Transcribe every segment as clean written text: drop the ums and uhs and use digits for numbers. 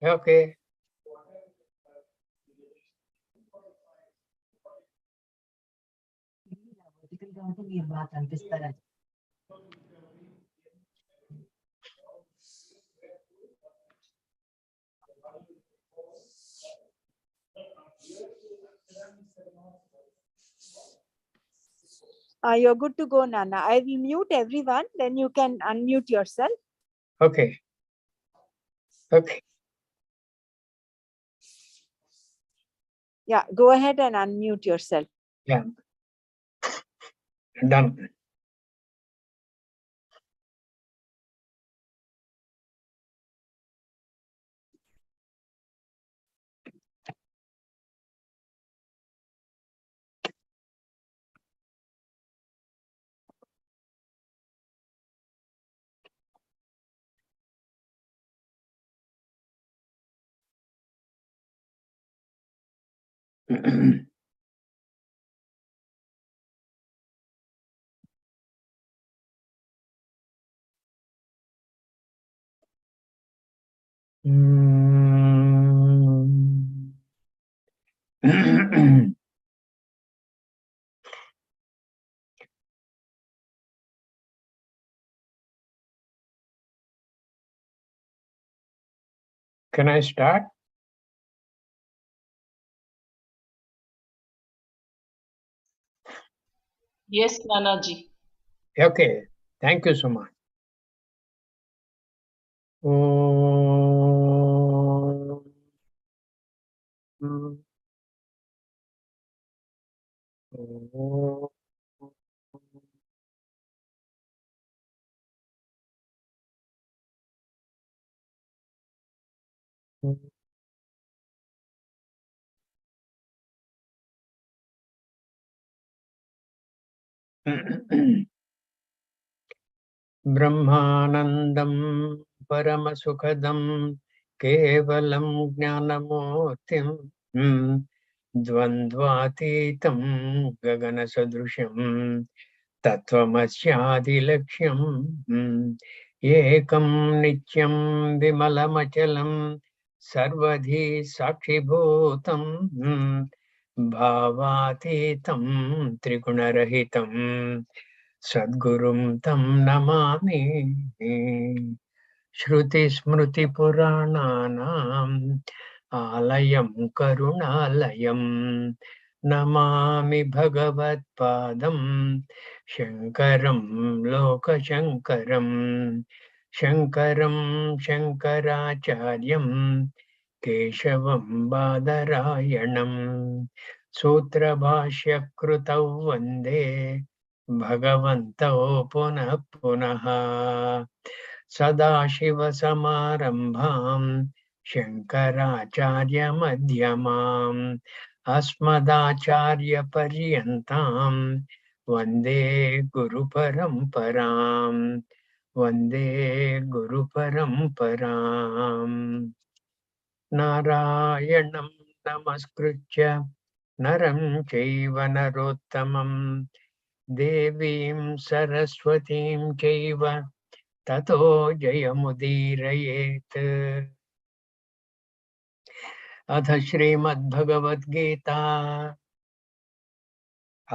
Okay. You're good to go, Nana. I will mute everyone, then you can unmute yourself. Okay. Okay. Yeah, go ahead and unmute yourself. Yeah. Done. Can I start? Yes, Nanaji. Okay. Thank you so much. ब्रह्मानन्दं परमसुखदं केवलं ज्ञानमूर्तिं द्वन्द्वातीतं गगनसदृशं तत्त्वमस्यादिलक्ष्यम् एकं नित्यं विमलमचलं सर्वधी साक्षिभूतं भावातीतं त्रिगुणरहितं सद्गुरुं तं नमामि। श्रुतिस्मृतिपुराणानाम् आलयं करुणालयं नमामि भगवत्पादं शङ्करं लोकशङ्करं शङ्करं शङ्कराचार्यं केशवं बादरायणं सूत्रभाष्यकृतौ वन्दे भगवन्तौ पुनः पुनः सदाशिवसमारम्भां शङ्कराचार्यमध्यमाम् अस्मदाचार्यपर्यन्तां वन्दे गुरुपरम्पराम् वन्दे गुरुपरम्पराम् नारायणं नमस्कृत्य नरं चैव नरोत्तमं देवीं सरस्वतीं चैव ततो जयमुदीरयेत्। अथ श्रीमद्भगवद्गीता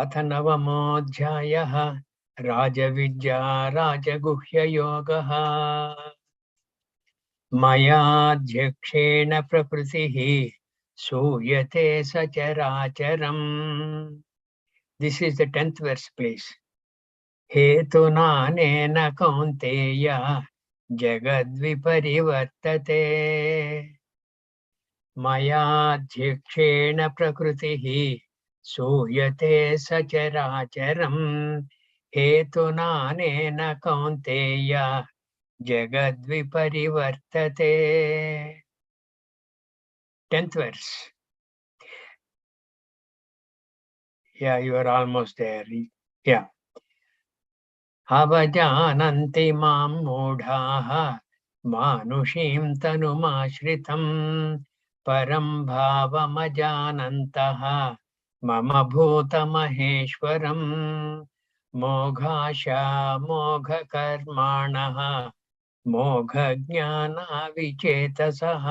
अथ नवमोऽध्यायः राजविद्या राजगुह्ययोगः। मयाध्यक्षेण प्रकृतिः सूयते सचराचरम्. This is the 10th verse, please. हेतुनानेन कौन्तेय जगद्विपरिवर्तते मयाध्यक्षेण प्रकृतिः सूयते सचराचरम् हेतुनानेन कौन्तेय जगद्विपरिवर्तते. 10th verse. Yeah, you are almost there. Yeah. अवजानन्ति मां मूढाः मानुषीं तनुमाश्रितं परं भावमजानन्तः मम भूतमहेश्वरं मोघाशा मोघकर्माणः मोघज्ञानाविचेतसः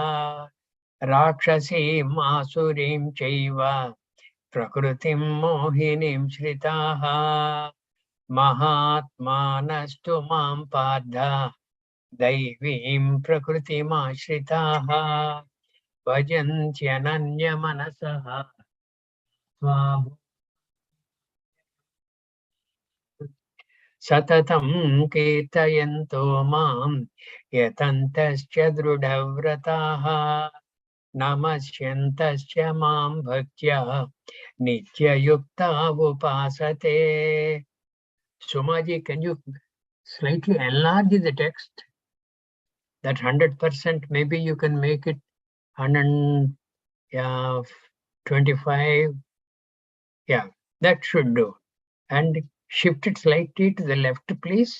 राक्षसीम् आसुरीं चैव प्रकृतिं मोहिनीं श्रिताः महात्मानस्तु मां पार्थ दैवीं प्रकृतिमाश्रिताः भजन्त्यनन्यमनसः सततं कीर्तयन्तो मां यतन्तश्च दृढव्रताः नमस्यन्तश्च मां भक्त्या नित्ययुक्ता उपासते. Sumaji, can you slightly enlarge the text? That 100%, maybe you can make it 125. Yeah, that should do. And shift it slightly to the left, please.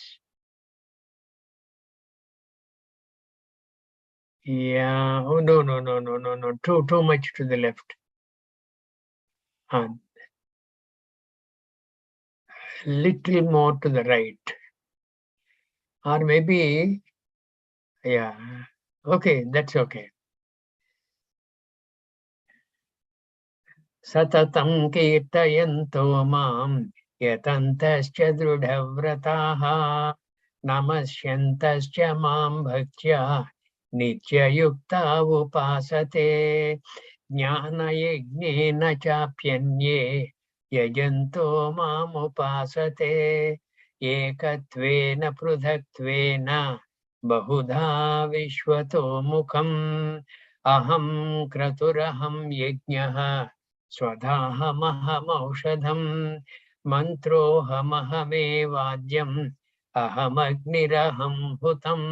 Yeah. Oh, no. Too much to the left. Little more to the right. Or maybe, yeah. Okay, that's okay. Satatam kirtayanto mam yatantascha drudhavrataha namasyantascha mam bhaktya nityayukta upasate jnana yajnena chapyanye yajanto mam upasate ekatvena prudhatvena bahudha vishwato mukham aham kraturaham yajnah स्वधाहमहमौषधम् मन्त्रोऽहमहमेवाद्यम् अहमग्निरहं हुतम्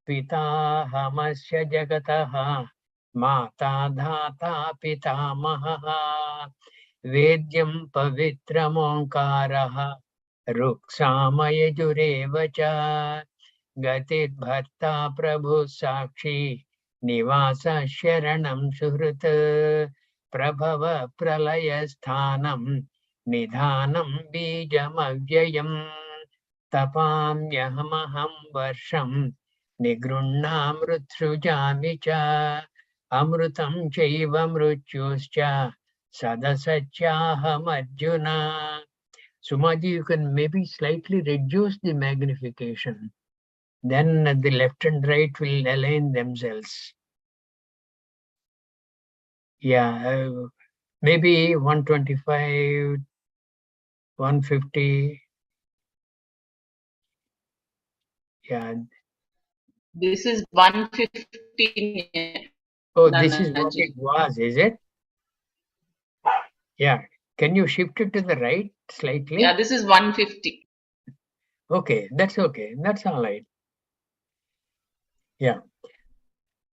पिताहमस्य जगतः माता धाता पितामहः वेद्यं पवित्रमोङ्कारः रुक्सामयजुरेव च गतिर्भर्ता प्रभुः साक्षी निवासः शरणं सुहृत् प्रभव प्रलयस्थानं निधानं बीजमव्ययम् तपाम्यहमहं वर्षं निगृह्णामृत्सृजामि च अमृतं चैव मृत्युश्च सदसच्चाहमर्जुन. Sumaji, you can maybe slightly reduce the magnification. Then the left and right will align themselves. Yeah, maybe 125, 150. Yeah. This is 115. Oh, this is what Nanaji. it was, is it? Yeah. Can you shift it to the right slightly? Yeah, this is 150. Okay, that's okay. That's all right. Yeah.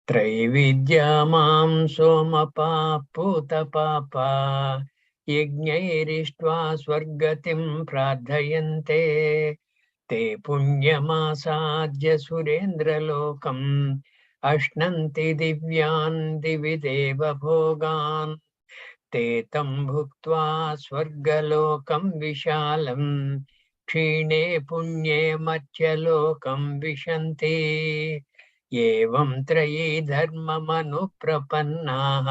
Traividya mam somapa putapapa yajnairishtva swargatim pradhayante te punyamasadya surendralokam ashnanti divyan divideva bhogan te tam bhuktva swargalokam vishalam क्षीणे पुण्ये मध्यलोकं विशन्ति एवं त्रयी धर्ममनुप्रपन्नाः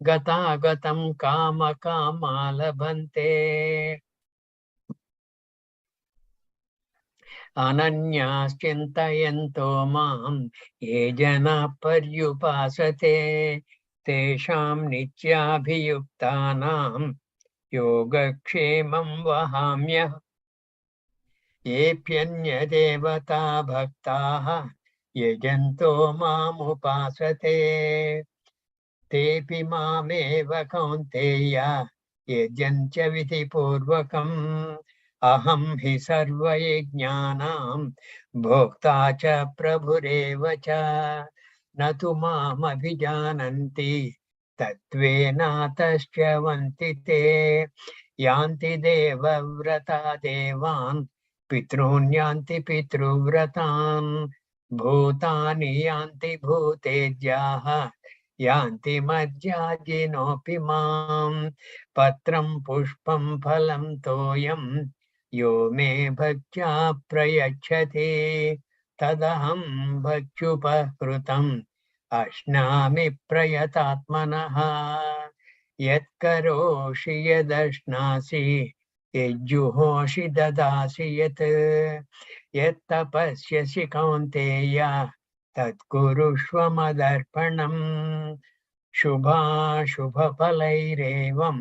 गतागतं कामकामा लभन्ते अनन्याश्चिन्तयन्तो मां ये जनाः पर्युपासते तेषां नित्याभियुक्तानां योगक्षेमं वहाम्यहम् येऽप्यन्यदेवता भक्ताः यजन्तो मामुपासते तेऽपि मामेव कौन्तेय यजन्त्य विधिपूर्वकम् अहं हि सर्वयज्ञानां भोक्ता च प्रभुरेव च न तु मामभिजानन्ति तत्त्वेनातश्च वन्ति ते यान्ति देवव्रता देवान् पितॄन् यान्ति पितृव्रतान् भूतानि यान्ति भूतेज्याः यान्ति मज्जाजिनोऽपि माम् पत्रं पुष्पं फलं तोयं यो मे भक्त्या प्रयच्छति tadaham bhaktyupakrutam ashnami prayatatmanaha yat karoshi yadashnasi yajjuhoshi dadasi yat tapasyasi kaunteya tat kurushva madarpanam shubha-shubha-palairevam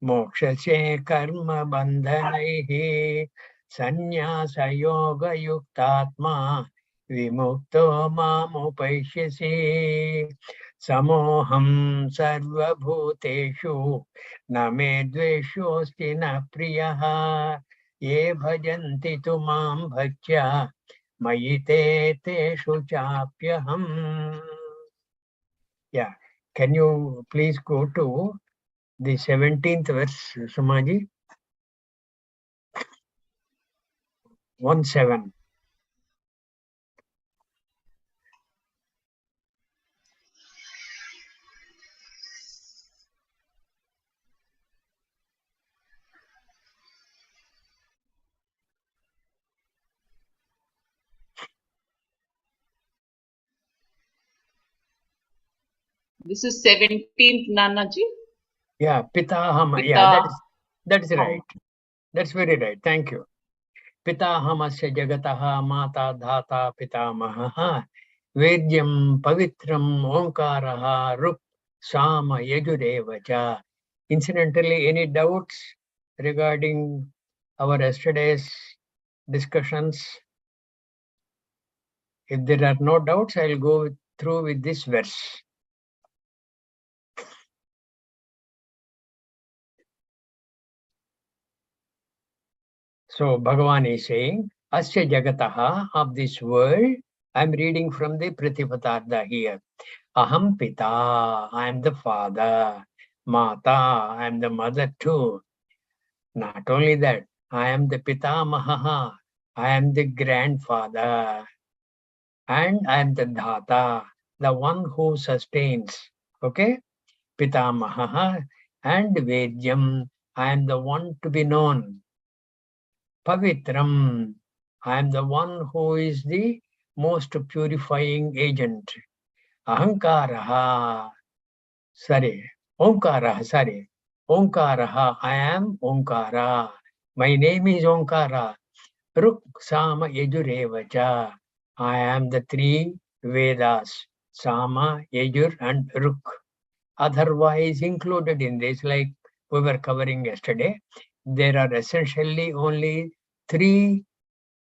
mokshase karma bandhanaihi sannyasa-yoga-yuktatma vimukto mam-upaishyasi samoham sarva-bhuteshu na me dveshosti na priyaha ye bhajanti tu mam bhajya mayi te teshu chapyaham. Yeah. Can you please go to the 17th verse, Sumaji? 1-7. This is 17th, Nanaji. Yeah, Pitahama. Yeah, that's right. That's very right. Thank you. Pitahamasya jagataha mata dhata pitamaha vedyam pavitram omkaraha ruk sama yajurevacha. Incidentally, any doubts regarding our yesterday's discussions? If there are no doubts, I'll go through with this verse. So Bhagavan is saying, Asya Jagataha, of this world, I'm reading from the Pratipatartha here. Aham Pita, I am the father. Mata, I am the mother too. Not only that, I am the Pitamaha, I am the grandfather. And I am the Dhata, the one who sustains. Okay? Pitamaha and Vedyam, I am the one to be known. Pavitram, I am the one who is the most purifying agent. Ahankaraha, Omkaraha, I am Omkara. My name is Omkara. Ruk Sama Yajurevacha, I am the three Vedas, Sama, Yajur and Ruk. Otherwise included in this, like we were covering yesterday, there are essentially only three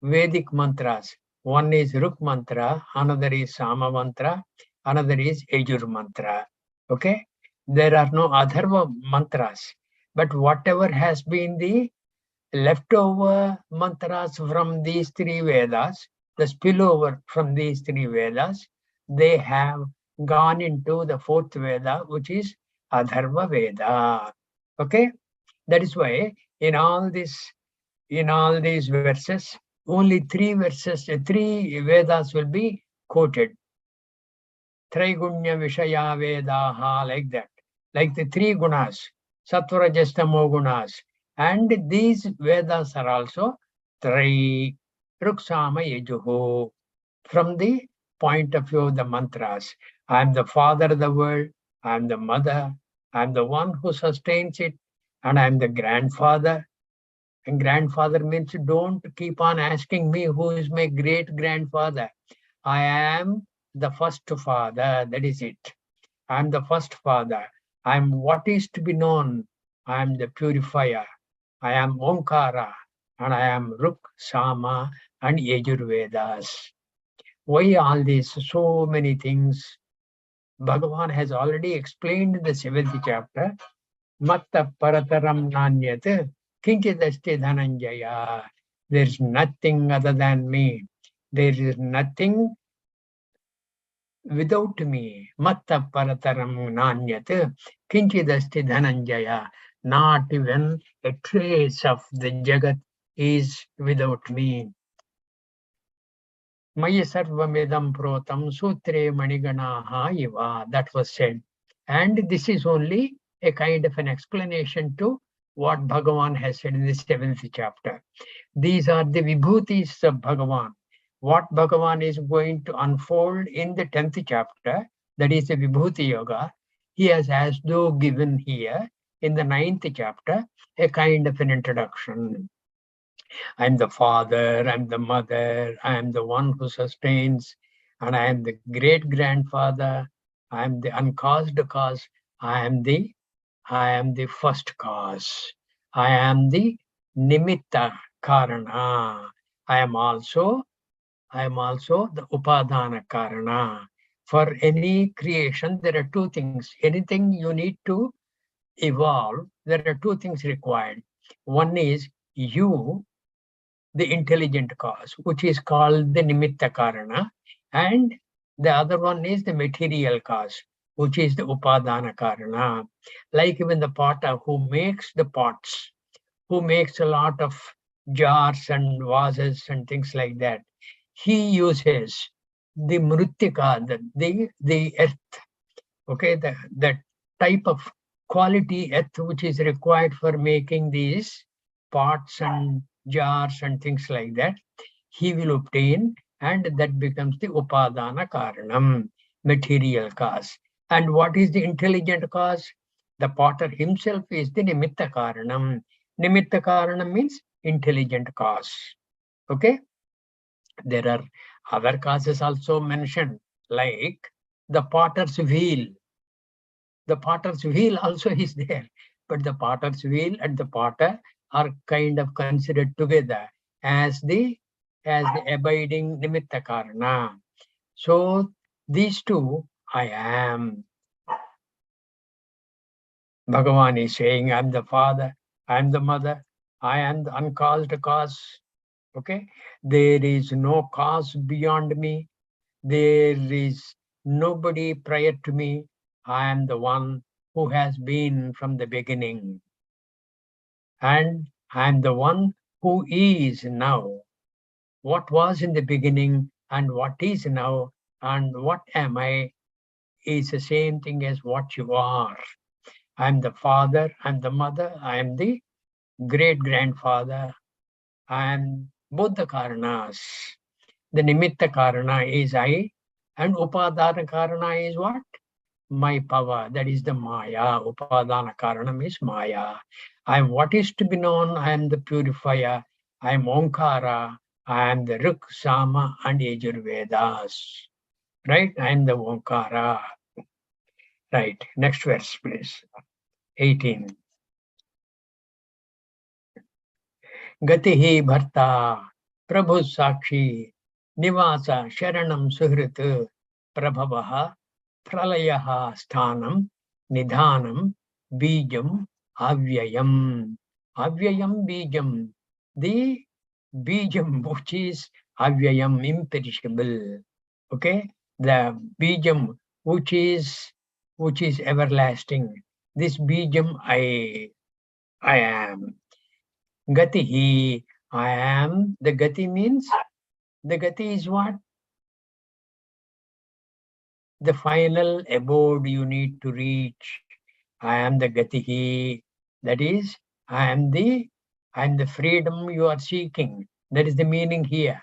Vedic mantras. One is Ruk mantra, another is Sama mantra, another is Yajur mantra. Okay? There are no Atharva mantras. But whatever has been the leftover mantras from these three Vedas, the spillover from these three Vedas, they have gone into the fourth Veda, which is Atharva Veda. Okay? That is why in all these verses, only three Vedas will be quoted. Traigunya Vishaya Vedaha, like that. Like the three gunas, Sattva, Rajas, Tamo gunas. And these Vedas are also Trai Ruksama Yajuhu. From the point of view of the mantras, I am the father of the world, I am the mother, I am the one who sustains it, and I am the grandfather. And grandfather means don't keep on asking me who is my great grandfather. I am the first father, that is it. I am the first father. I am what is to be known. I am the purifier. I am Omkara, and I am Ruk, Sama, and Yajurvedas. Why all these? So many things. Bhagavan has already explained in the 7th chapter. Matta parataram nanyat kinchidasti dhananjaya. There is nothing other than me. There is nothing without me. Matta parataram nanyat kinchidasti dhananjaya. Not even a trace of the Jagat is without me. Maya sarvamidam protam sutre maniganaha iva. That was said. And this is only a kind of an explanation to what Bhagavan has said in the 7th chapter. These are the vibhutis of Bhagavan. what Bhagavan is going to unfold in the 10th chapter, that is the Vibhuti Yoga, he has as though given here in the 9th chapter a kind of an introduction. I'm the father, I'm the mother, I am the one who sustains, and I am the great grandfather, I am the uncaused cause, I am the first cause, I am the nimitta karana, I am also the upadana karana. For any creation, there are two things. Anything you need to evolve, there are two things required. One is you, the intelligent cause, which is called the nimitta karana, and the other one is the material cause, which is the upadana karana. Like even the potter who makes the pots, who makes a lot of jars and vases and things like that, he uses the mritika, the earth, okay, the type of quality earth which is required for making these pots and jars and things like that, he will obtain, and that becomes the upadana karanam, material cause. And what is the intelligent cause? The potter himself is the nimitta karanam. Nimitta karanam means intelligent cause. Okay? There are other causes also mentioned, like the potter's wheel. The potter's wheel also is there, but the potter's wheel and the potter are kind of considered together as the abiding nimitta karana. So these two, I am. Bhagavan is saying, I'm the father, I'm the mother, I am the uncaused cause. Okay, there is no cause beyond me. There is nobody prior to me. I am the one who has been from the beginning. And I am the one who is now. What was in the beginning and what is now and what am I is the same thing as what you are. I am the father, I am the mother, I am the great grandfather. I am both the karanas. The nimitta karana is I, and upadana karana is what? My power, that is the maya. Upadana karanam is maya. I am what is to be known, I am the purifier, I am Omkara, I am the Rik, Sama, and Yajurvedas. Right? I am the Omkara. Right. Next verse, please. 18. Gatihi bharta, Prabhu Sakshi, Nivasa Sharanam Suhrit, Prabhavaha, Pralayaha Sthanam, Nidhanam, Bijam, Avyayam. Avyayam Bijam. The Bijam, which is Avyayam, imperishable. Okay? The Bijam, which is everlasting. This Bijam I am. Gatihi, I am. The Gati means, the Gati is what? The final abode you need to reach. I am the Gatihi. That is, I am the freedom you are seeking. That is the meaning here.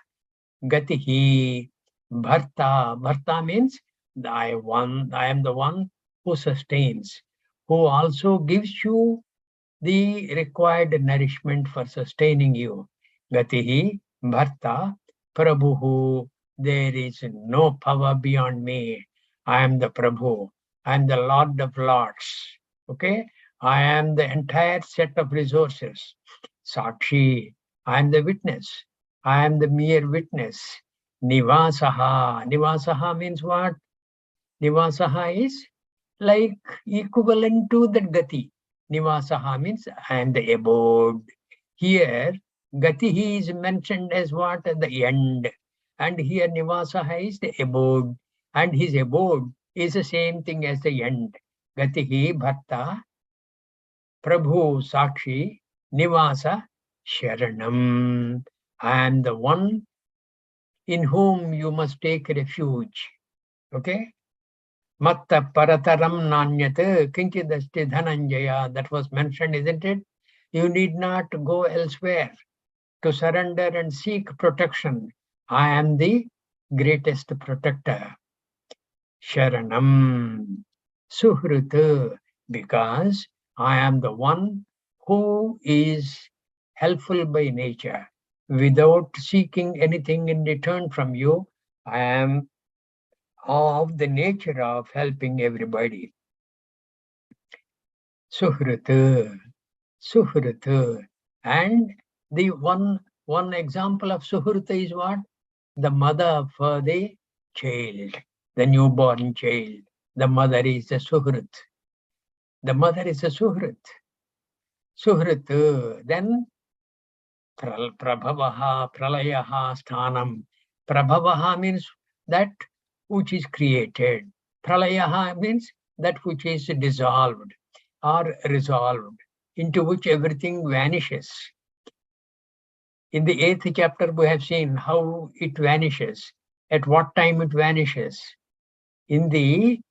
Gatihi, Bharta. Bharta means I am the one who sustains, who also gives you the required nourishment for sustaining you. Gatihi, Bharta, Prabhu, there is no power beyond me. I am the Prabhu. I am the Lord of Lords. Okay? I am the entire set of resources. Sakshi, I am the witness. I am the mere witness. Nivasaha. Nivasaha means what? Nivasaha is like equivalent to the Gati. Nivasaha means I am the abode. Here, Gatihi is mentioned as what? At the end. And here Nivasaha is the abode. And his abode is the same thing as the end. Gatihi Bharta, Prabhu Sakshi, Nivasa Sharanam. I am the one in whom you must take refuge. Okay? Matta parataram nanyat kinchidasti dhananjaya. That was mentioned, isn't it? You need not go elsewhere to surrender and seek protection. I am the greatest protector. Sharanam Suhrut, because I am the one who is helpful by nature. Without seeking anything in return from you, I am of the nature of helping everybody. Suhrut, Suhrut. And the one example of Suhrut is what? The mother for the child, the newborn child. The mother is a Suhrut. The mother is a Suhrut. Suhrut. Then Prabhavaha, Pralayaha, Sthanam. Prabhavaha means that which is created. Pralayaha means that which is dissolved or resolved, into which everything vanishes. In the 8th chapter, we have seen how it vanishes, at what time it vanishes. In the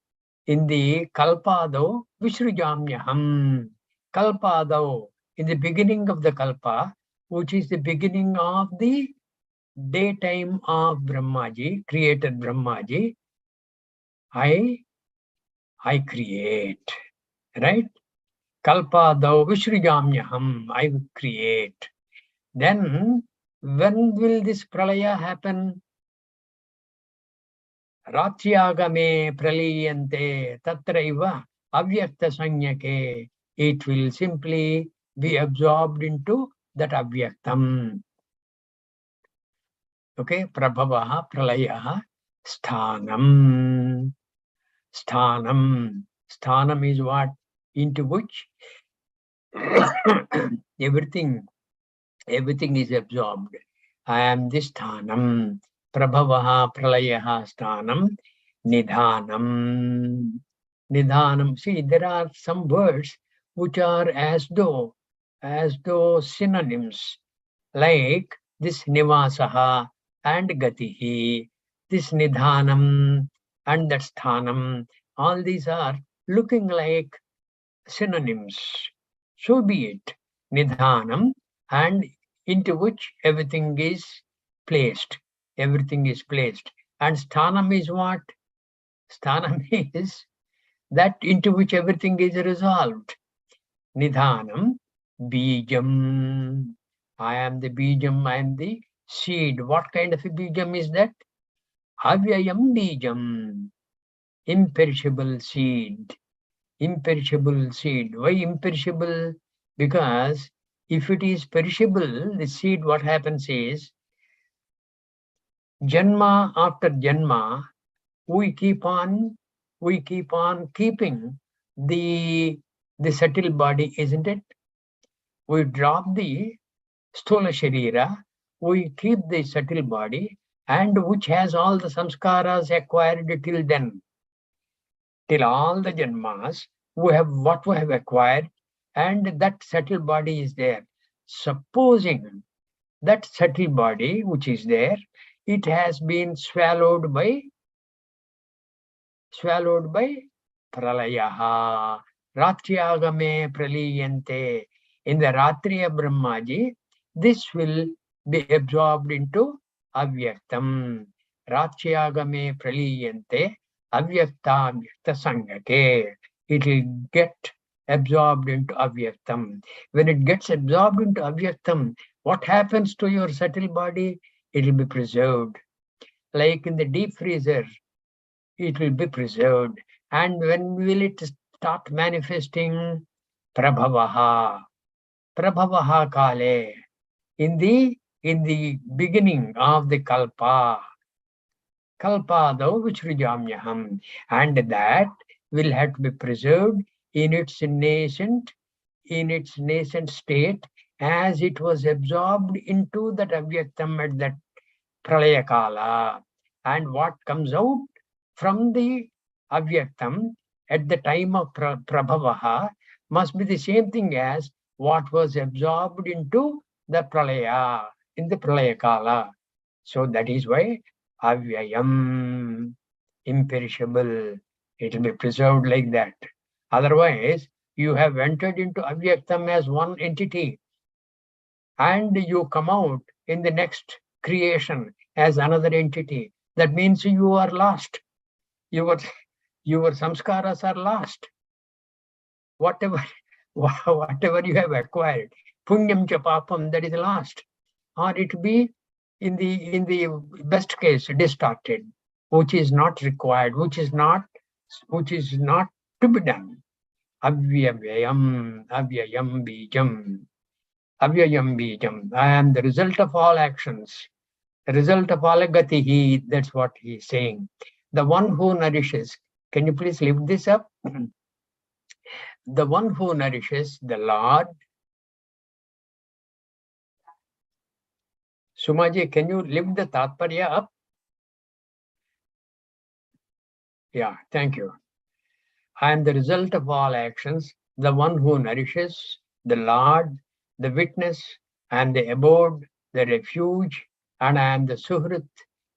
Kalpado, Vishrujamyaham. Kalpado, in the beginning of the Kalpa, which is the beginning of the daytime of Brahmaji, created Brahmaji, I create, right? Kalpado Vishrujamyaham, I create. Then, when will this pralaya happen? Ratyagame praliyante tatraiva avyakta sanyake. It will simply be absorbed into that avyaktam. Okay, prabhavaha pralayaha sthanam. Sthanam. Sthanam is what? Into which everything is absorbed. I am the sthanam. Prabhavaha pralayaha sthanam nidhanam. Nidhanam. See, there are some words which are as though synonyms, like this nivasaha and gatihi, this nidhanam and that sthanam. All these are looking like synonyms. So be it. Nidhanam, and into which everything is placed. Everything is placed. And sthanam is what? Sthanam is that into which everything is resolved. Nidhanam, bijam. I am the bijam, I am the seed. What kind of a bijam is that? Avyayam bijam. Imperishable seed. Imperishable seed. Why imperishable? Because if it is perishable, the seed, what happens is, Janma after Janma, we keep on keeping the subtle body, isn't it? We drop the sthola sharira, we keep the subtle body, and which has all the samskaras acquired till then. Till all the janmas, we have what we have acquired, and that subtle body is there. Supposing that subtle body which is there, it has been swallowed by pralayaha. Ratyagame praliyante. In the Ratriya Brahmaji, this will be absorbed into avyaktam. Ratyagame praliyante avyakta avyakta sangake. It will get absorbed into avyaktam. When it gets absorbed into avyaktam, what happens to your subtle body? It will be preserved. Like in the deep freezer, it will be preserved. And when will it start manifesting? Prabhavaha. Prabhavaha kale. In the beginning of the kalpa. Kalpado vichrijamyaham. And that will have to be preserved in its nascent state, as it was absorbed into that avyaktam at that pralaya kala. And what comes out from the avyaktam at the time of prabhavaha must be the same thing as what was absorbed into the pralaya, in the pralaya kala. So that is why avyayam, imperishable, it will be preserved like that. Otherwise, you have entered into avyaktam as one entity, and you come out in the next creation as another entity. That means you are lost. Your samskaras are lost. Whatever you have acquired, punyam cha papam, that is lost, or it be in the best case distorted, which is not required, which is not to be done. Avyayam bijam. Avyayam bijam. I am the result of all actions, the result of all gatihi. That's what he is saying. The one who nourishes. Can you please lift this up? The one who nourishes, the Lord. Sumaji, can you lift the Tatparya up? Yeah, thank you. I am the result of all actions, the one who nourishes, the Lord, the witness, and the abode, the refuge, and I am the Suhrit,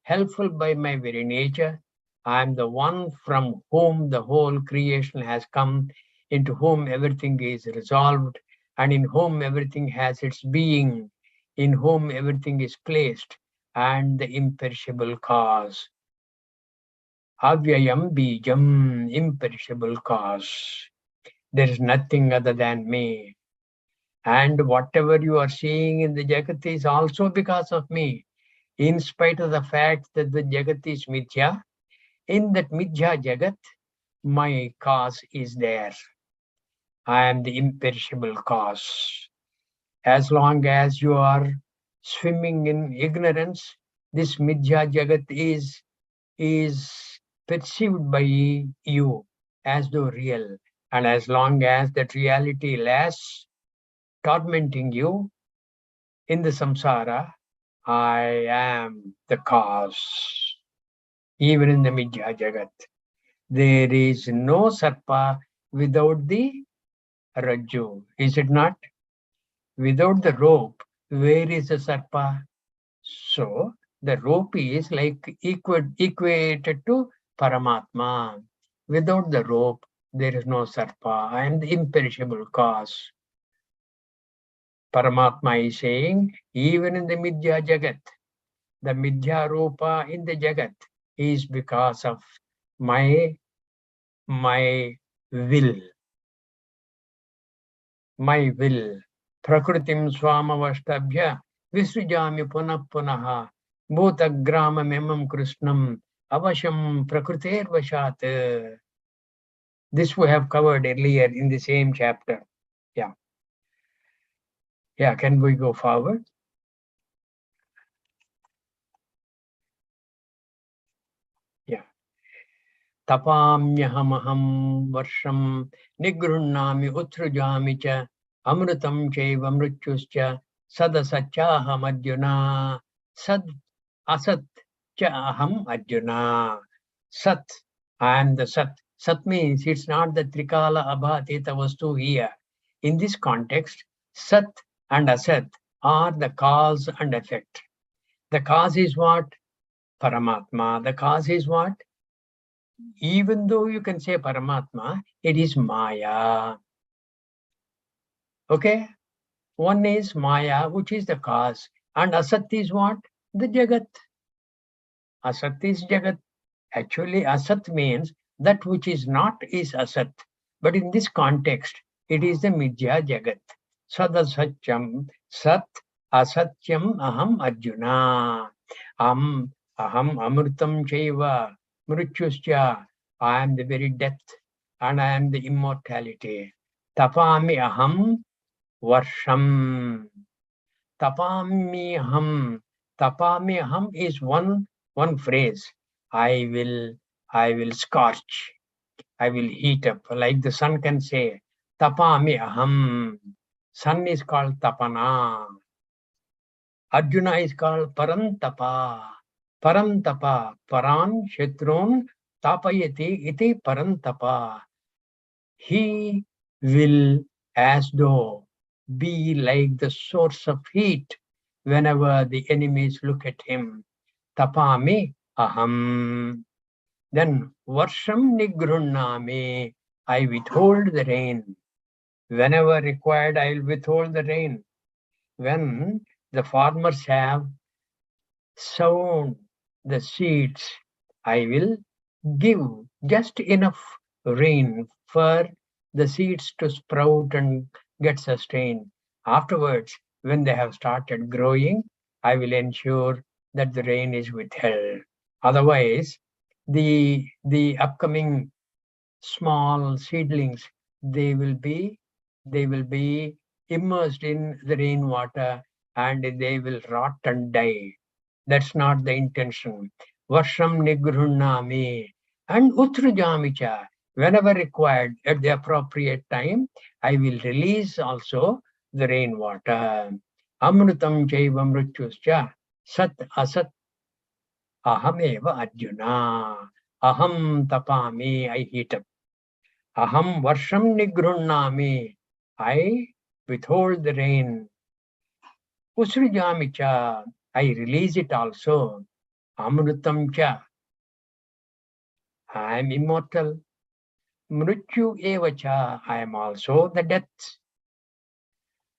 helpful by my very nature. I am the one from whom the whole creation has come, into whom everything is resolved, and in whom everything has its being, in whom everything is placed, and the imperishable cause. Avyayam bijam, imperishable cause. There is nothing other than me. And whatever you are seeing in the Jagat is also because of me. In spite of the fact that the Jagat is Mithya, in that Mithya Jagat, my cause is there. I am the imperishable cause. As long as you are swimming in ignorance, this Mithya Jagat is perceived by you as though real. And as long as that reality lasts, tormenting you in the samsara, I am the cause. Even in the Mithya Jagat, there is no sarpa without the rajju. Is it not? Without the rope, where is the sarpa? So the rope is like equated to Paramatma. Without the rope, there is no sarpa. I am the imperishable cause. Paramatma is saying, even in the Mithya Jagat, the Mithya Rupa in the Jagat is because of my will. My will. Prakritim swamavashtabhya visrijami punah punaha bhutagrama memam krishnam avasham prakriter vashat. This we have covered earlier in the same chapter. Yeah. Yeah, can we go forward? Yeah. Tapamyaham varsham nigruhnami utrujami cha amrutam chaiva mrityuscha sadasachaham arjuna sad asat cha aham arjuna. Sat, I am the Sat. Sat means it's not the Trikala Abhatita Vastu here. In this context, Sat and Asat are the cause and effect. The cause is what? Paramatma. The cause is what? Even though you can say Paramatma, it is Maya. Okay? One is Maya, which is the cause. And Asat is what? The Jagat. Asat is Jagat. Actually, Asat means that which is not is Asat. But in this context, it is the Mithya Jagat. Sadasatyam, Sat, Asatyam, Aham Arjuna. Aham Amrutam Chaiva, Mrityuscha. I am the very death and I am the immortality. Tapami Aham Varsham. Tapami Aham. Tapami Aham is one phrase. I will scorch. I will heat up. Like the sun can say, Tapami Aham. Sun is called Tapana. Arjuna is called Parantapa. Parantapa. Paran Shatrun Tapayati iti Parantapa. He will as though be like the source of heat whenever the enemies look at him. Tapami aham. Then varsham nigruhnami. I withhold the rain. Whenever required, I will withhold the rain. When the farmers have sown the seeds, I will give just enough rain for the seeds to sprout and get sustained. Afterwards, when they have started growing, I will ensure that the rain is withheld. Otherwise, the upcoming small seedlings, they will be immersed in the rainwater and they will rot and die. That's not the intention. Varsham nigruhnami and utrujamicha. Whenever required at the appropriate time, I will release also the rainwater. Amrutam chaiva mrityuscha sat asat ahameva arjuna. Aham tapami, I heat up. Aham varsham nigruhnami. I withhold the rain. Usrujamicha. I release it also. Amrutam cha. I am immortal. Mrityu evacha. I am also the death.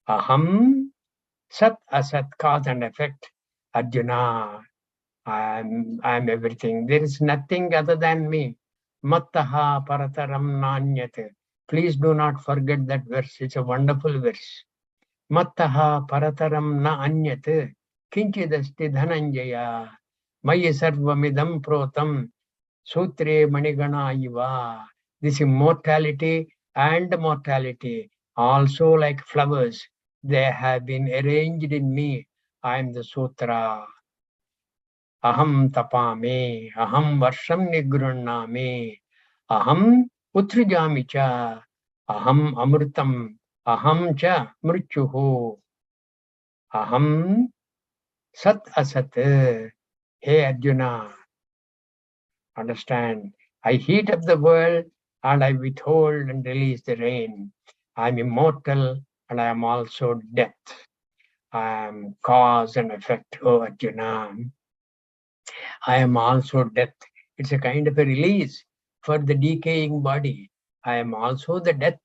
Aham sat asat, cause and effect. Arjuna. I am everything. There is nothing other than me. Mattaha parataram nanyat. Please do not forget that verse. It's a wonderful verse. Mattaha parataram na anyat. Kinchidasti dhananjaya. Maya sarvamidam protam. Sutre manigana iva. This immortality and mortality, also like flowers, they have been arranged in me. I am the sutra. Aham tapame, aham varsham nigrunname, aham utrujami cha, aham amrutam, aham cha mrityuhu, aham sat asat. Hey Arjuna, understand, I heat up the world and I withhold and release the rain. I am immortal and I am also death. I am cause and effect, O Arjuna. I am also death. It's a kind of a release for the decaying body. I am also the death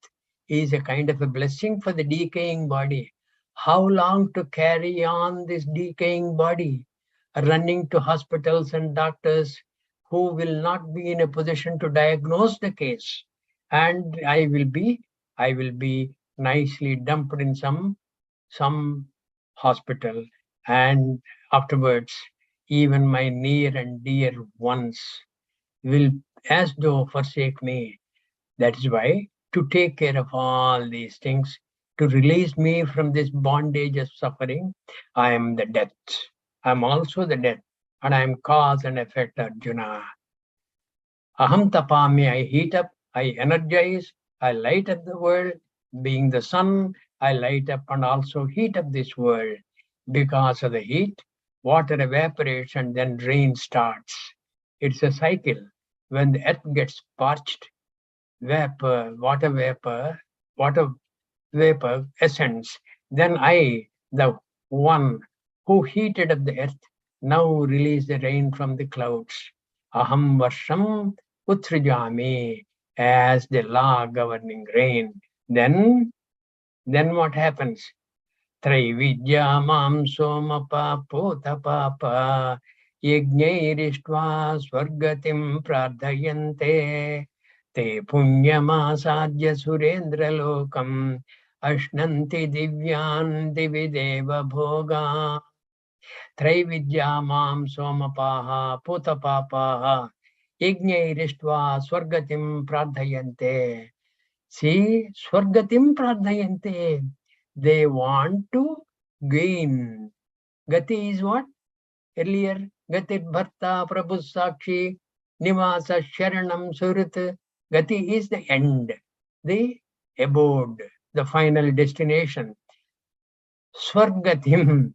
is a kind of a blessing for the decaying body. How long to carry on this decaying body? Running to hospitals and doctors who will not be in a position to diagnose the case. And I will be nicely dumped in some hospital, and afterwards even my near and dear ones will as though forsake me. That is why, to take care of all these things, to release me from this bondage of suffering, I am the death. I am also the death, and I am cause and effect, Arjuna. Aham tapami, I heat up, I energize, I light up the world. Being the sun, I light up and also heat up this world. Because of the heat, water evaporates and then rain starts. It's a cycle. When the earth gets parched, water vapor ascends. Then I, the one who heated up the earth, now release the rain from the clouds. Aham varsham utrujami, as the law governing rain. Then what happens? Traividya mam somapa potapapa yajnairištva swargatim prardhayante te punyamasadya surendra lokam ashnanti divyan divideva bhoga. Traividya mam somapaha potapapaha yajnairištva swargatim prardhayante. See, swargatim pradhayante. They want to gain. Gati is what? Earlier, Gatit Bharta Prabhu Sakshi Nivasa Sharanam Surat. Gati is the end, the abode, the final destination. Swargatim,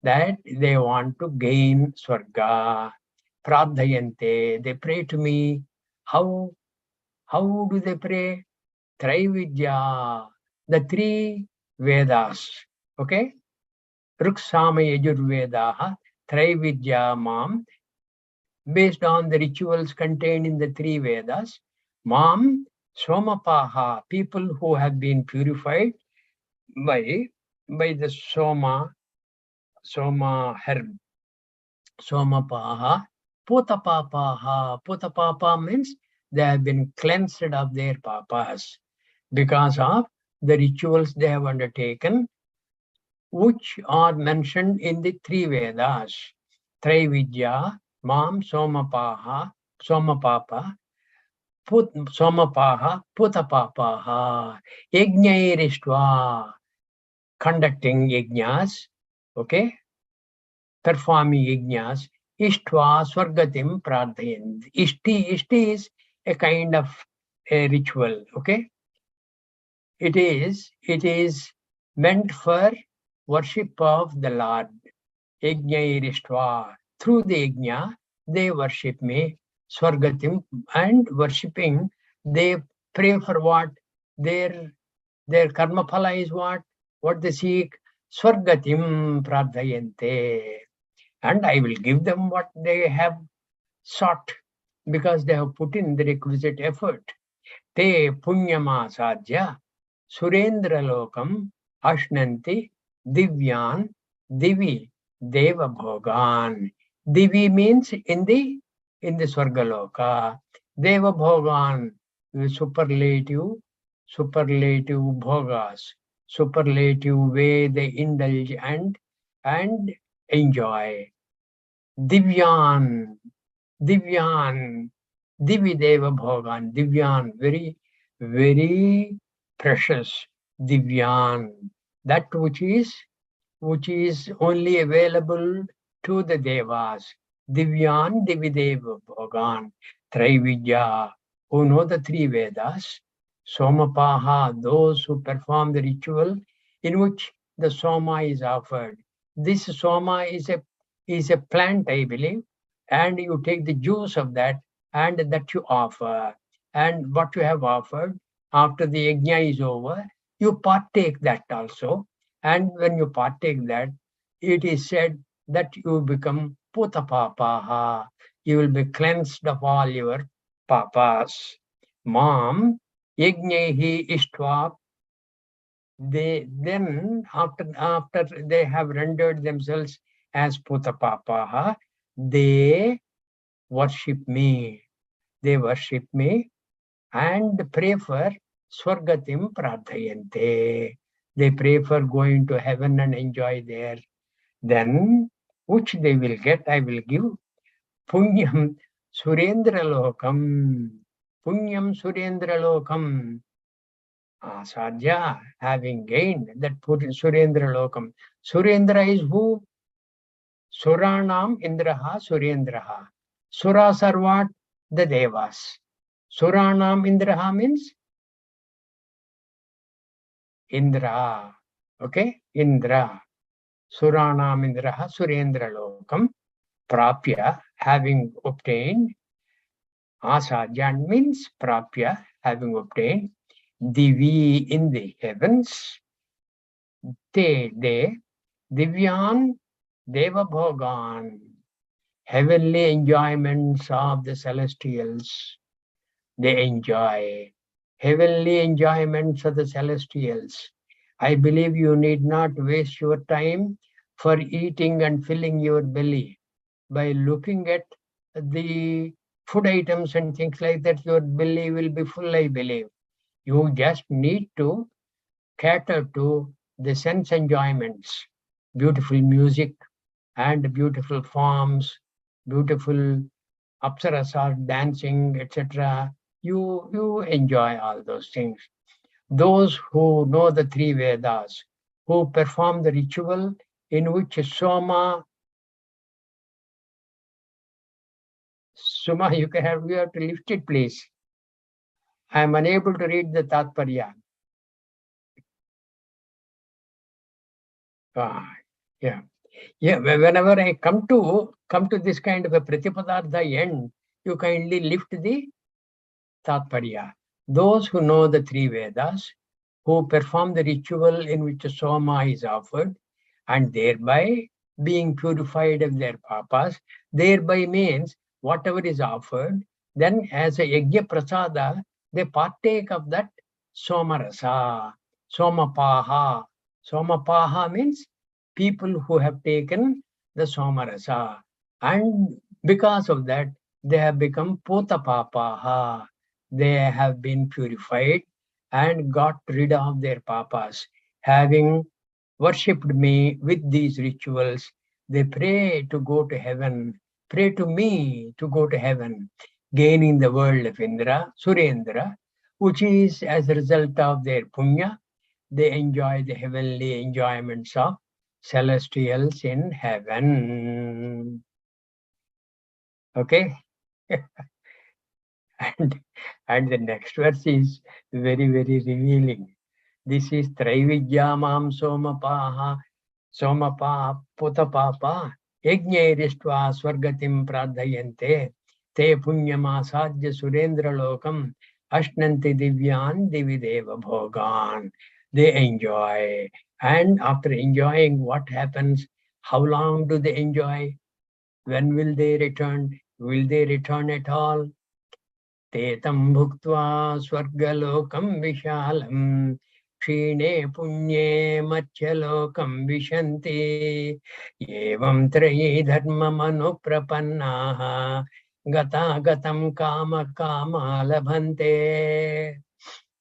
that they want to gain Swarga. Pradhayante, they pray to me. How do they pray? Traividya, the three Vedas, okay? Ruksama Yajurvedaha, Traividya Mam, based on the rituals contained in the three Vedas. Mam, Somapaha, people who have been purified by the Soma, Soma herb, Somapaha, Putapapaha. Putapapa means they have been cleansed of their papas because of the rituals they have undertaken, which are mentioned in the three Vedas. Traividya, Mam, Somapaha, Somapapa, Somapaha, Putapapaha, Yajnairistva, conducting yajnas, okay, performing yajnas, Ishtva Swargatim Pradhayan. Ishti is a kind of a ritual, okay? It is meant for worship of the Lord. Yajnairistva. Through the yajna, they worship me. Swargatim, and worshipping, they pray for what? Their karma phala is what? What they seek? Swargatim pradhayante. And I will give them what they have sought because they have put in the requisite effort. Te punyama sadhya surendra lokam ashnanti divyan divi deva bhogan. Divi means in the Swargaloka. Deva bhogan, superlative bhogas, superlative way they indulge and enjoy. Divyan, Divi Deva Bhogan, Divyan, very, very precious. Divyan, that which is only available to the Devas. Divyan, Divi Deva Bhogan, Traividya, who know the three Vedas. Somapaha, those who perform the ritual in which the Soma is offered. This Soma is a plant, I believe, and you take the juice of that and that you offer. And what you have offered, after the yajna is over, you partake that also. And when you partake that, it is said that you become putapapaha. You will be cleansed of all your papas. Mom, yajnehi ishtva. Then after they have rendered themselves as putapapaha, they worship me. They worship me and pray for Swargatim Pradhayante. They pray for going to heaven and enjoy there. Then, which they will get, I will give. Punyam Surendra Lokam. Punyam Surendra Lokam. Sadhya, having gained that Surendra Lokam. Surendra is who? Suranam Indraha Surendraha. Suras are what? The Devas. Suranam Indraha means Indra. Okay? Indra. Suranam Indraha Surendra Lokam. Prapya, having obtained. Asadyan means Prapya, having obtained. Divi, in the heavens. Te, de. Divyan Deva Bhogan. Heavenly enjoyments of the celestials. They enjoy. Heavenly enjoyments of the celestials. I believe you need not waste your time for eating and filling your belly by looking at the food items and things like that. Your belly will be full, I believe. You just need to cater to the sense enjoyments, beautiful music and beautiful forms, beautiful apsarasas dancing, etc. You enjoy all those things. Those who know the three Vedas, who perform the ritual in which Soma, Suma, you have to lift it, please. I am unable to read the Tatparya. Yeah. Whenever I come to this kind of a Pratipadartha end, you kindly lift the Tatparya. Those who know the three Vedas, who perform the ritual in which a Soma is offered, and thereby being purified of their papas, thereby means whatever is offered, then as a Yajna Prasada, they partake of that Soma Rasa, Somapaha. Somapaha means people who have taken the Somarasa. And because of that, they have become Potapapaha. They have been purified and got rid of their papas. Having worshipped me with these rituals, they pray to go to heaven, pray to me to go to heaven, gaining the world of Indra, Surendra, which is as a result of their punya. They enjoy the heavenly enjoyments of celestials in heaven. Okay? and the next verse is very, very revealing. This is Traividyamam Somapaha Somapa Putapapa Yajneristva Swargatim Pradhayante Te Punyamasadya Surendra Lokam Ashnanti Divyan Divideva Bhogan. They enjoy. And after enjoying, what happens? How long do they enjoy? When will they return? Will they return at all? Tetam bhuktva swargalokam vishalam क्षीणे पुण्ये मध्यलोकं विशन्ति एवं त्रयी धर्ममनुप्रपन्नाः गतागतं कामकामा लभन्ते.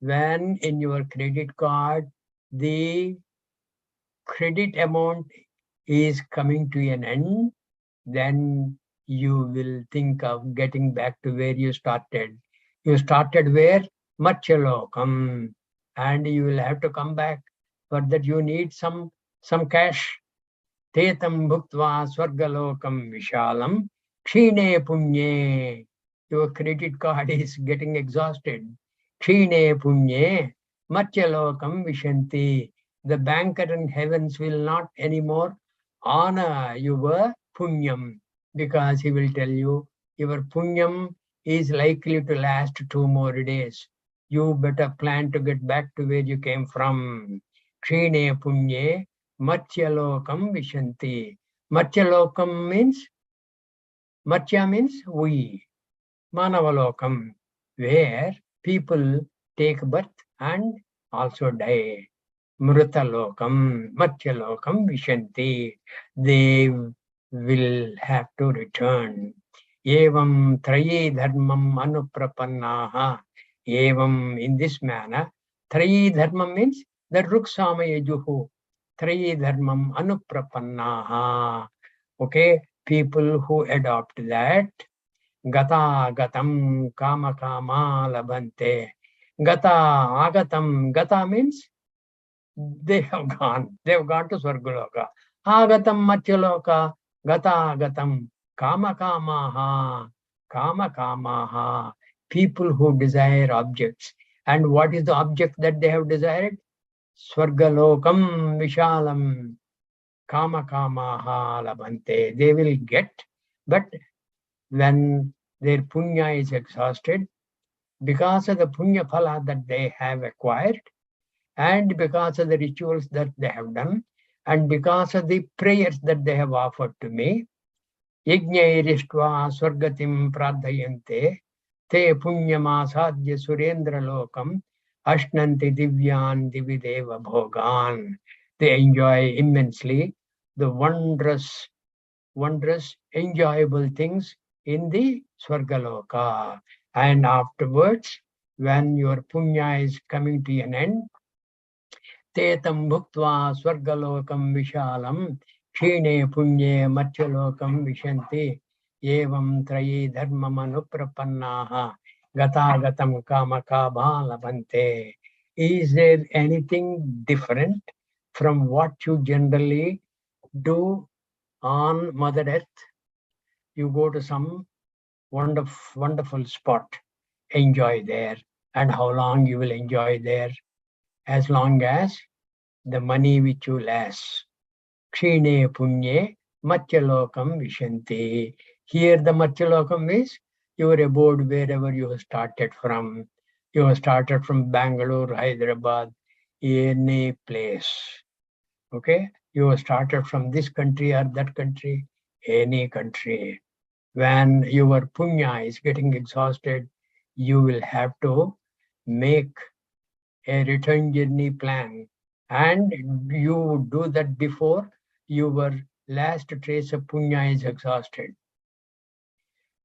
When in your credit card the credit amount is coming to an end, then you will think of getting back to where you started. You started where? Matchalokam. And you will have to come back. For that you need some cash. Tetam bhuktva swargalokam vishalam kshine punye. Your credit card is getting exhausted. Kshine punye matchalokam vishanti. The banker in heavens will not anymore honor your punyam, because he will tell you your punyam is likely to last 2 more days. You better plan to get back to where you came from. Kshine punye matchalokam vishanti. Matchalokam means, matya means we. Manavalokam, where people take birth and also die. Mrutalokam, Matchalokam vishanti. They will have to return. Evam trayi dharmam anuprapannaha. Evam, in this manner, trayi dharmam means the ruksamayajuhu. Trayi dharmam anuprapannaha. Okay, people who adopt that. Gata gatam kama kama labante. Gata agatam. Gata means they have gone to Swargaloka. Agatam Mathyaloka, Gata Agatam, Kama Kamaha, people who desire objects. And what is the object that they have desired? Swargalokam Vishalam, Kama labante. They will get, but when their punya is exhausted, because of the punya phala that they have acquired, and because of the rituals that they have done, and because of the prayers that they have offered to me, yajnairištva swargatim pradhayante te punyamasadya surendra lokam ashnanti divyan divideva bhogan. They enjoy immensely the wondrous, enjoyable things in the Swargaloka. And afterwards, when your punya is coming to an end, Tetam bhuktva swargalokam vishalam kshine punye matchalokam vishanti evam trayi dharmam anuprapannaha gatagatam kamakabha labante. Is there anything different from what you generally do on Mother Earth? You go to some wonderful spot, enjoy there. And how long you will enjoy there? As long as the money which you less. Kshine punye matchalokam vishanti. Here the matchalokam is your abode wherever you have started from. You have started from Bangalore, Hyderabad, any place. Okay? You have started from this country or that country, any country. When your punya is getting exhausted, you will have to make a return journey plan. And you do that before your last trace of punya is exhausted.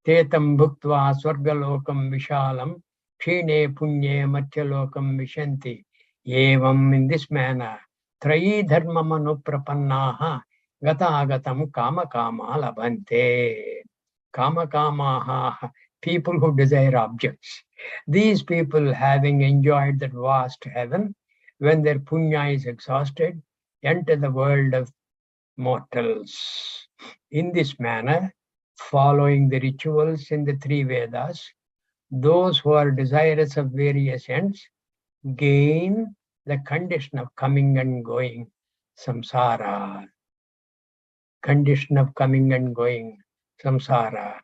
Tetam bhuktva swargalokam vishalam kshine punye mathyalokam vishanti. Evam, in this manner, trayi dharma manuprapannaha gata agatam kama kama labhante. Kama kamaha, people who desire objects. These people, having enjoyed that vast heaven, when their punya is exhausted, enter the world of mortals. In this manner, following the rituals in the three Vedas, those who are desirous of various ends gain the condition of coming and going, samsara. Condition of coming and going, samsara.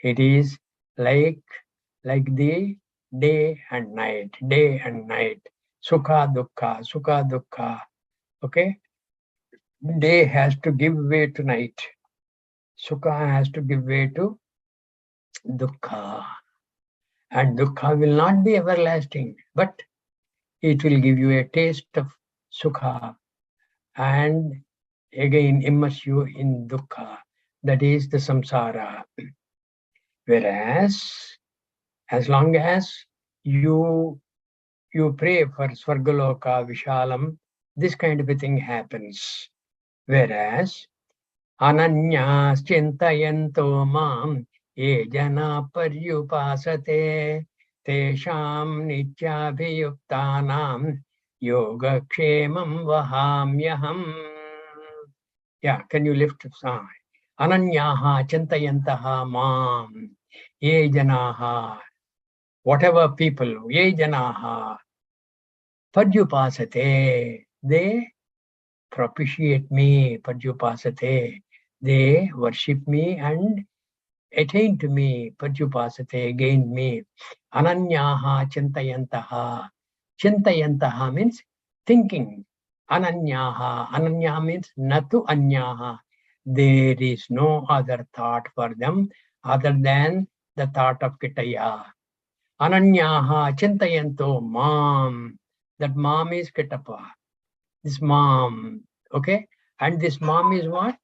It is like the day and night, sukha dukkha, okay? Day has to give way to night. Sukha has to give way to dukkha. And dukkha will not be everlasting, but it will give you a taste of sukha and again immerse you in dukkha. That is the samsara. Whereas, as long as you pray for Swargaloka, Vishalam, this kind of a thing happens. Whereas, Ananyas Chintayanto Mam Ye Jana Paryupasate Tesham Nityabhiyuktanam Yoga Kshemam Vahamyaham. Yeah, can you lift the sign? Ananyaha Chintayantaha Mam Ye Janaha. Whatever people, Ye Janaha Paryupasate, they propitiate me, Paryupasate. They worship me and attain to me, Paryupasate, gain me. Ananyaha Chintayantaha. Chintayantaha means thinking. Ananyaha. Ananya means natu anyaha. There is no other thought for them other than the thought of Kitaya. Ananyaha Chintayanto Mam. That Mam is Kitapa. This Mam. Okay? And this Mam is what?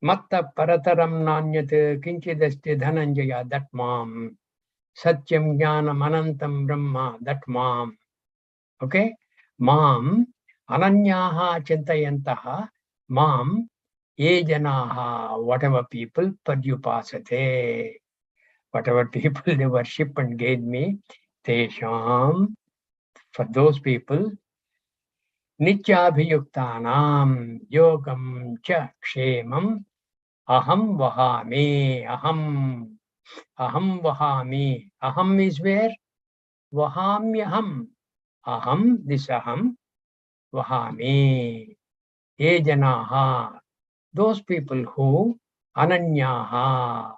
Matta Parataram Nanyate Kinchidasti Dhananjaya. That Mam. Satyam Jnanam Anantam Brahma. That Mam. Okay? Mam. Ananyaha Chintayantaha. Mam. Ye Janaha. Whatever people. Paryupasate. Whatever people they worship and gain me, Tesham, for those people, Nityabhiyuktanam, Yogam cha Kshemam, Aham Vahami, Aham Vahami. Aham is where? Vahamyaham. Aham, this Aham, Vahami. Ye Janaha, those people who Ananyaha,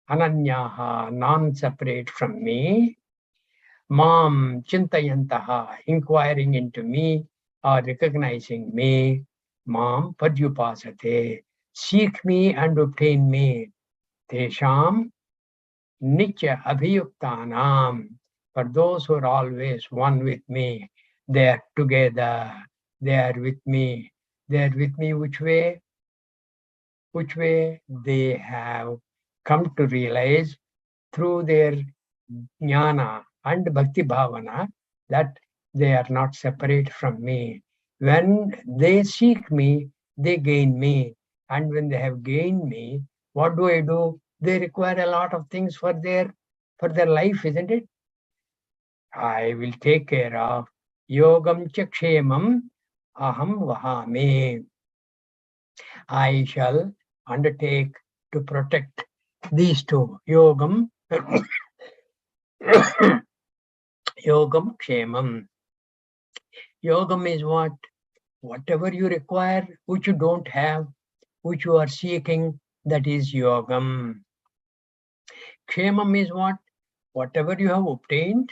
non-separate from me, Mam Chintayantaha, inquiring into me or recognizing me, Mam Padyupasate, seek me and obtain me, Tesham Nitya Abhiyuktanam, for those who are always one with me, they are together, they are with me. They are with me which way? Which way? They have come to realize through their jnana and bhakti bhavana that they are not separate from me. When they seek me, they gain me. And when they have gained me, what do? They require a lot of things for their life, isn't it? I will take care of yogam chakshemam aham vahami. I shall undertake to protect these two, yogam Yogam Kshemam. Yogam is what? Whatever you require, which you don't have, which you are seeking, that is Yogam. Kshemam is what? Whatever you have obtained,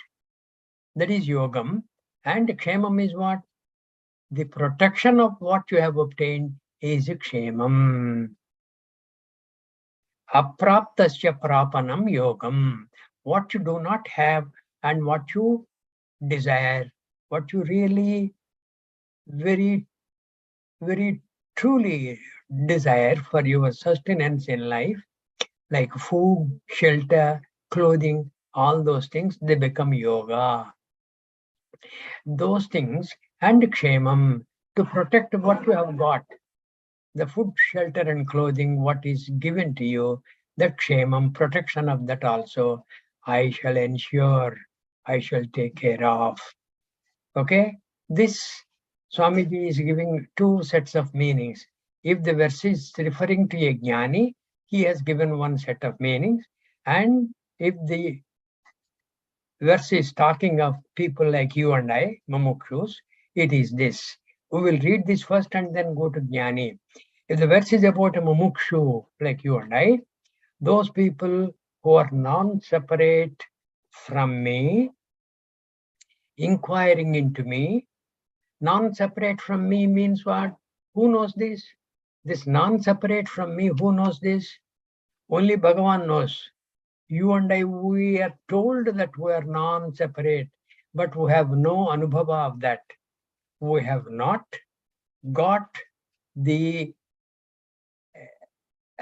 that is Yogam. And Kshemam is what? The protection of what you have obtained is Kshemam. Apraptasya prapanam Yogam. What you do not have and what you desire, what you really very very truly desire for your sustenance in life, like food, shelter, clothing, all those things, they become yoga. Those things and kshemam, to protect what you have got. The food, shelter, and clothing, what is given to you, the kshemam, protection of that also, I shall ensure, I shall take care of. Okay? This Swamiji is giving two sets of meanings. If the verse is referring to a jnani, he has given one set of meanings. And if the verse is talking of people like you and I, mumukshus, it is this. We will read this first and then go to jnani. If the verse is about a mumukshu like you and I, those people who are non-separate from me, inquiring into me, non-separate from me means what? Who knows this? This non-separate from me, who knows this? Only Bhagavan knows. You and I, we are told that we are non-separate, but we have no anubhava of that. We have not got the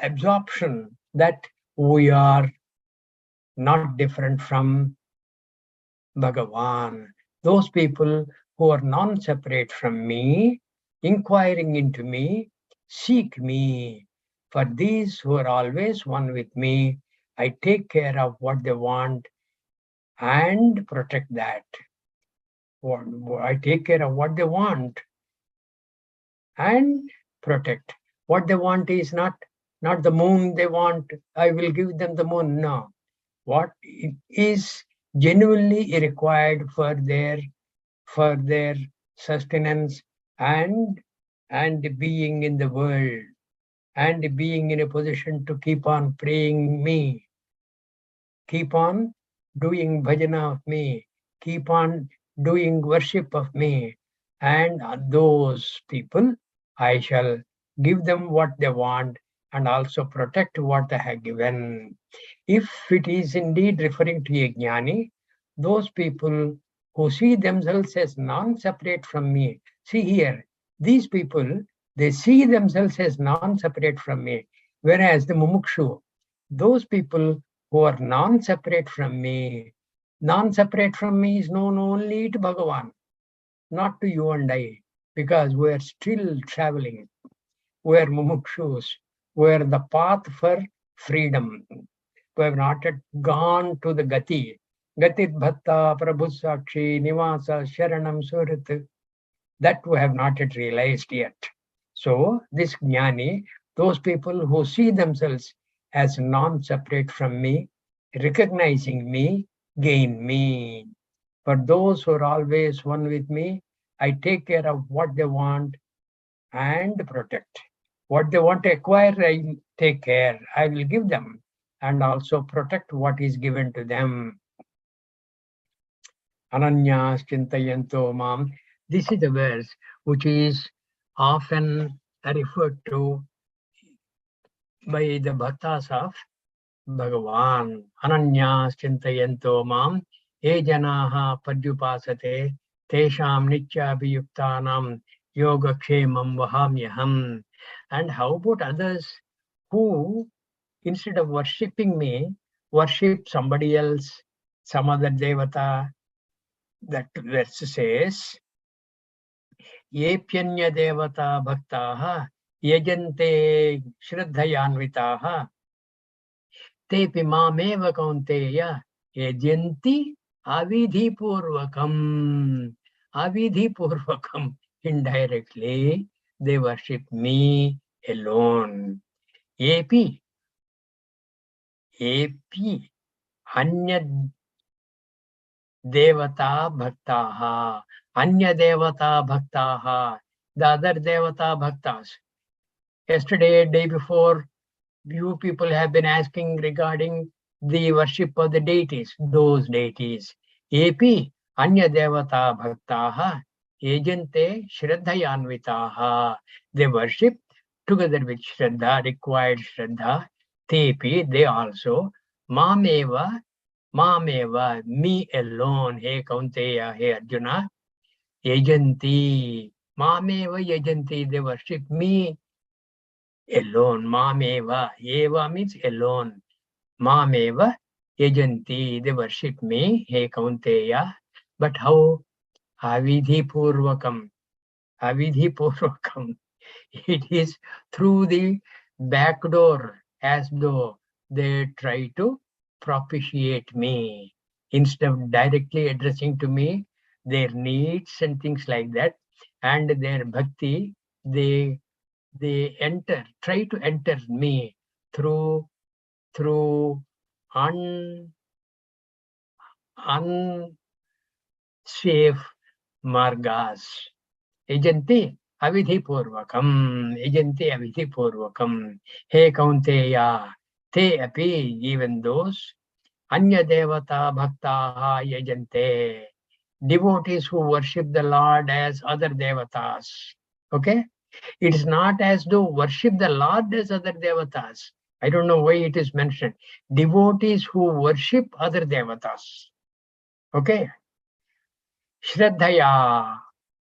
absorption that we are not different from Bhagavan. Those people who are non-separate from me, inquiring into me, seek me. For these who are always one with me, I take care of what they want and protect that. I take care of what they want and protect. What they want is not the moon they want, I will give them the moon. No. What is genuinely required for their sustenance and being in the world and being in a position to keep on praying me, keep on doing bhajana of me, keep on doing worship of me. And those people, I shall give them what they want and also protect what I have given. If it is indeed referring to a jnani, those people who see themselves as non-separate from me, see here, these people, they see themselves as non-separate from me, whereas the mumukshu, those people who are non-separate from me, non-separate from me is known only to Bhagavan, not to you and I, because we are still traveling. We are mumukshus. We are the path for freedom. We have not yet gone to the gati. Gatit bhatta, prabhu sakshi, nivasa, sharanam, surat. That we have not yet realized yet. So this jnani, those people who see themselves as non-separate from me, recognizing me, gain me. For those who are always one with me, I take care of what they want and protect. What they want to acquire, I take care. I will give them and also protect what is given to them. Ananyas chintayanto mam. This is the verse which is often referred to by the bhaktas of Bhagavan. Ananyas chintayanto mam. Ye janaha padyupasate tesham nityabhiyuktanam yogakshemam vahamyaham. And how about others who, instead of worshipping me, worship somebody else, some other devata? That verse says, Yepyanya devata bhaktaha yajante shraddhayanvitaha tepi mameva kaunteya yajanti avidhi purvakam. Avidhi purvakam. Indirectly, they worship me alone. Epi anya devata bhaktaha. Anya devata bhaktaha. The other devata bhaktas. Yesterday, day before, you people have been asking regarding the worship of the deities, those deities. Epi anya devata bhaktaha ejante shraddhayanvitaha. They worship together with shraddha, required shraddha. Tepi, they also, mameva, me alone, he Kaunteya, he Arjuna, ajanti, Mameva yajanti, they worship me alone. Mameva, eva means alone. Mameva yajanti, they worship me, he Kaunteya. But how? Avidhi purvakam. Avidhi purvakam. It is through the back door, as though they try to propitiate me. Instead of directly addressing to me their needs and things like that, and their bhakti, they try to enter me through unsafe margas. Ejanti avidhi purvakam. Ejanti avidhi purvakam. He Kaunteya. Te api, even those. Anya devata bhaktaha yajante. Devotees who worship the Lord as other devatas. Okay? It is not as though worship the Lord as other devatas. I don't know why it is mentioned. Devotees who worship other devatas. Okay? Shraddhaya.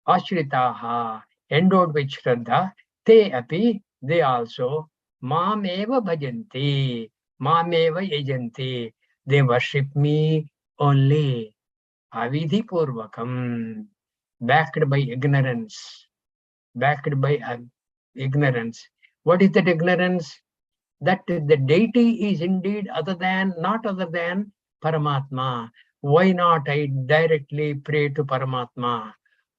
Ashritaha, endowed with Shraddha, te api, they also, mameva bhajanti, mameva yajanti, they worship me only, avidhi purvakam, backed by ignorance, backed by ignorance. What is that ignorance? That the deity is indeed not other than Paramatma. Why not I directly pray to Paramatma,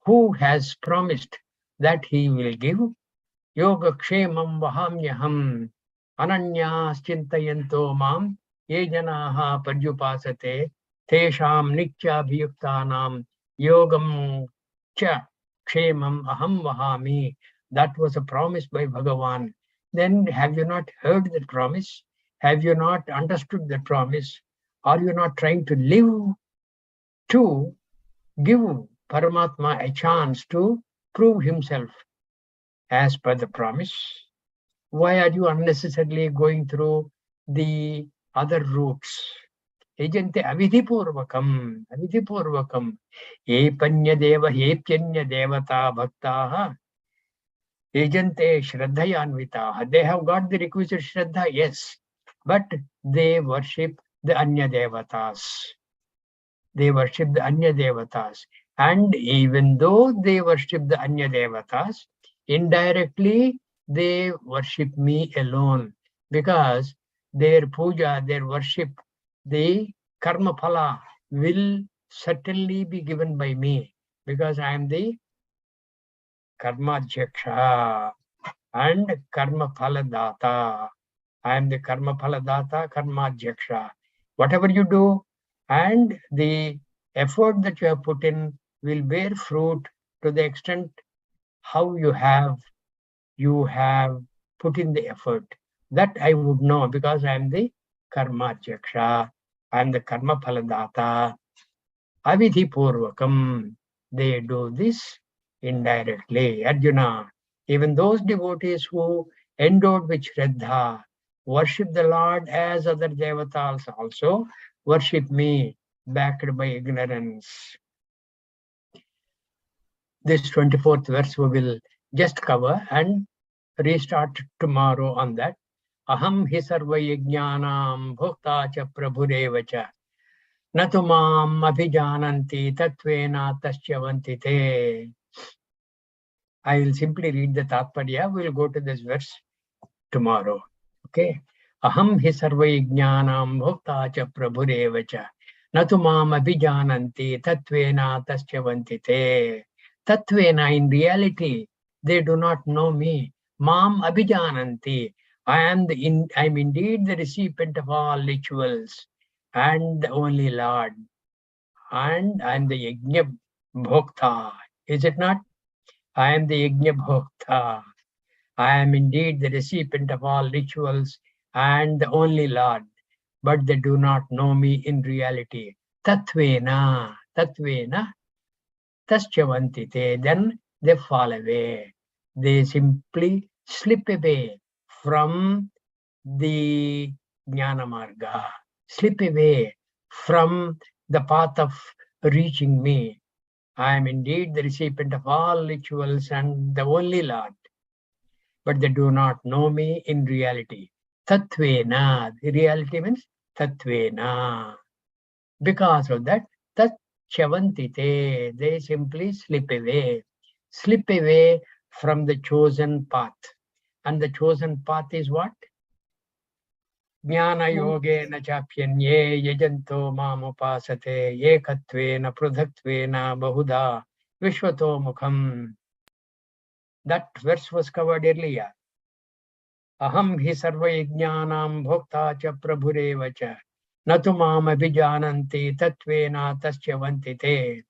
who has promised that he will give? Yoga kshemam vahamyaham ananyas chintayanto mam ye janaha paryupasate tesham nityabhiyuktanam yogam cha kshemam aham vahami. That was a promise by Bhagavan. Then have you not heard that promise? Have you not understood that promise? Are you not trying to live to give Paramatma a chance to prove himself as per the promise? Why are you unnecessarily going through the other routes? Ejante avidhipurvakam, avidhipurvakam. Epanya deva, epyanya devata bhaktaha. Ejante shraddhayanvitaha. They have got the requisite shraddha, yes, but they worship the anya devatas. They worship the anya devatas. And even though they worship the anya devatas, indirectly they worship me alone, because their puja, their worship, the karma phala will certainly be given by me, because I am the karma dhyaksha and karma phala data. I am the karma phala data, karma dhyaksha. Whatever you do, and the effort that you have put in will bear fruit to the extent how you have put in the effort. That I would know, because I am the karma dhyaksha. I am the karma phala data. Avidhi purvakam. They do this indirectly. Arjuna, even those devotees who endowed with Shraddha, worship the Lord as other devatas also, worship me, backed by ignorance. This 24th verse we will just cover and restart tomorrow on that. Aham hi sarva yajnanam bhokta cha prabhureva cha natu mam abhijananti tatvena tasyavanti te. I will simply read the Tatparya. We will go to this verse tomorrow. Okay. Aham hi sarva yajnanam bhokta cha prabhureva cha natu mam abhijananti tatvena tasyavanti te. Tatvena, in reality, they do not know me. Mam abhijananti. I'm indeed the recipient of all rituals and the only Lord. And I'm the yajna bhokta. Is it not? I am the yajna bhokta. I am indeed the recipient of all rituals and the only Lord. But they do not know me in reality. Tatvena, tatvena, taschavantite. Then they fall away. They simply slip away from the jnana marga, slip away from the path of reaching me. I am indeed the recipient of all rituals and the only Lord. But they do not know me in reality. Tattvena. The reality means tattvena. Because of that, tat chavantite. They simply slip away. Slip away from the chosen path. And the chosen path is what? Jnana yogena chapyanye yajanto mamupasate ekatvena prudhatvena bahuda vishwato mukham. That verse was covered earlier. Aham hi sarva yajnanam bhokta cha prabhureva cha natu mam abhijananti tatvena tasya vantite.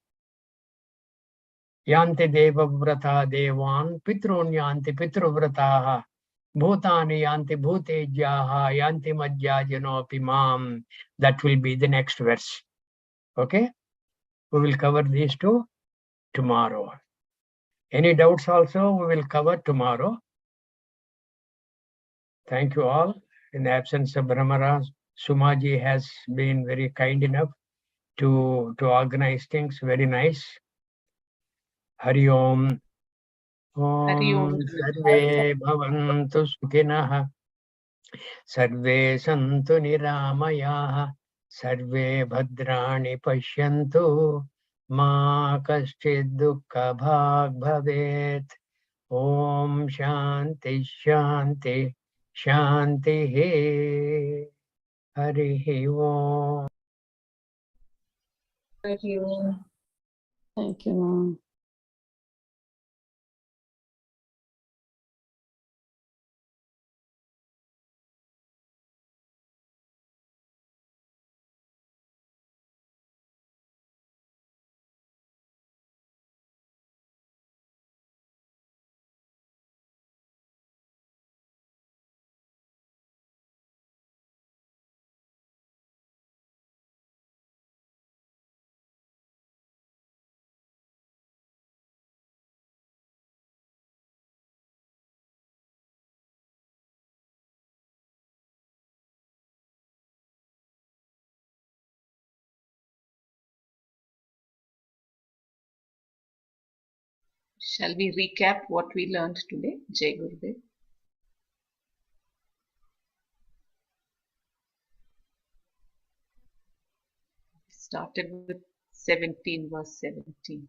Yanti deva vrata devan pitrun yanti pitruvrataha bhutani yanti bhutejyaha yanti majjajanopi mam. That will be the next verse. Okay? We will cover these two tomorrow. Any doubts also we will cover tomorrow. Thank you all. In the absence of Brahmaraj, Sumaji has been very kind enough to organize things. Very nice. Hari Om. Hari Om Om. Sarve Bhavantu Sukhinah. Sarve Santu Niramayah. Sarve Bhadrani Pashyantu. Ma Kaschid Dukkha Bhag Bhavet. Om Shanti Shanti Shanti. Hari Om. Thank you. Thank you, Mom. Shall we recap what we learned today, Jai Gurudev? Started with 17, verse 17.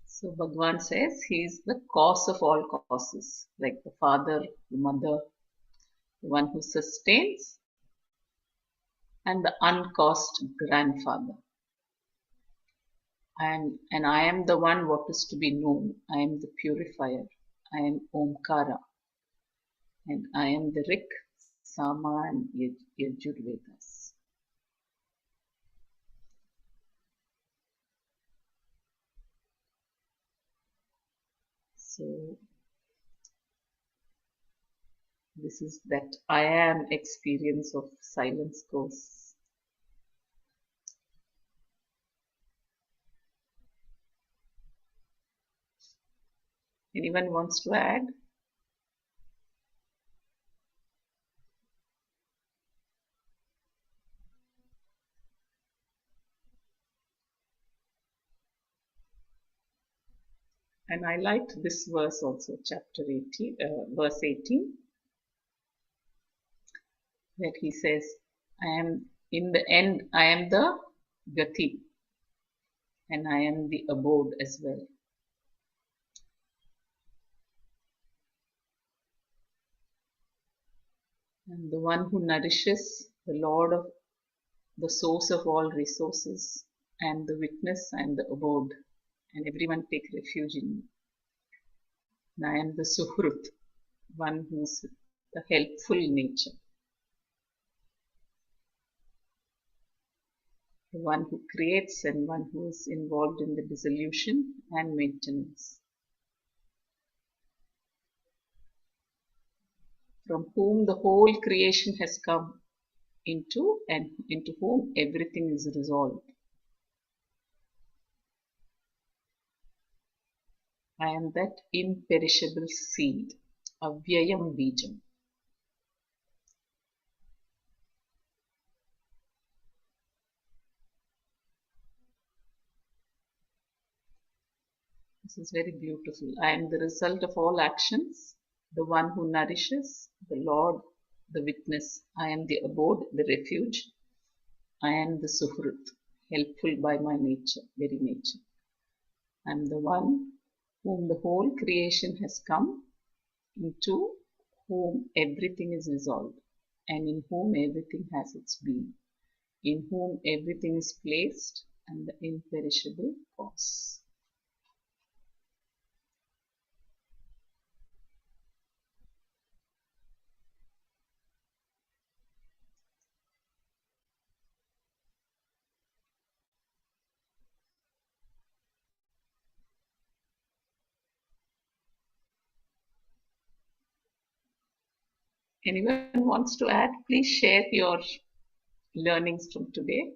So Bhagavan says he is the cause of all causes, like the father, the mother, the one who sustains, and the uncaused grandfather. And I am the one what is to be known. I am the purifier. I am Omkara. And I am the Rik, Sama, and Yajurvedas. So this is that I am experience of silence course. Anyone wants to add? And I liked this verse also, chapter 18, verse 18, that he says, I am in the end, I am the Gati, and I am the abode as well. And the one who nourishes, the Lord of the source of all resources, and the witness and the abode, and everyone take refuge in me. And I am the Suhrut, one who's the helpful nature, the one who creates and one who is involved in the dissolution and maintenance, from whom the whole creation has come into and into whom everything is resolved. I am that imperishable seed, Avyayam Bijam. This is very beautiful. I am the result of all actions, the one who nourishes, the Lord, the witness. I am the abode, the refuge. I am the Suhrut, helpful by my nature, very nature. I am the one whom the whole creation has come, into whom everything is resolved, and in whom everything has its being, in whom everything is placed, and the imperishable cause. Anyone wants to add? Please share your learnings from today.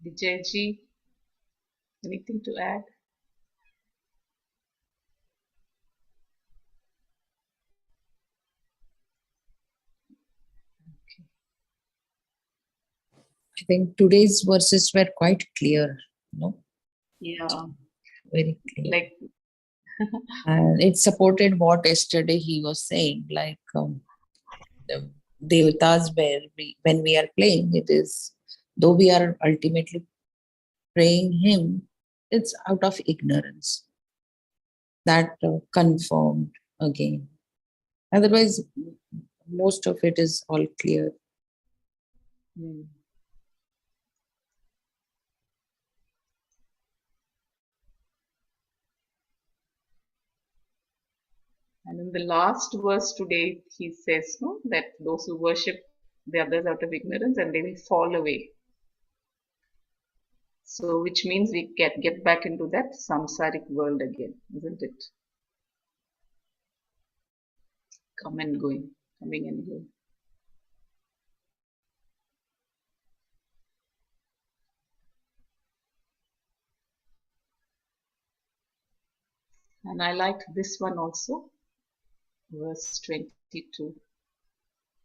Vijayji, anything to add? I think today's verses were quite clear, no? Yeah, Very clear. like And it supported what yesterday he was saying, like the Devatas, when we are playing, it is, though we are ultimately praying him, it's out of ignorance. That confirmed again. Otherwise, most of it is all clear. hmm. And in the last verse today, he says, no, that those who worship the others out of ignorance and they will fall away. So, which means we get back into that samsaric world again, isn't it? Come and going, coming and going. And I like this one also. Verse 22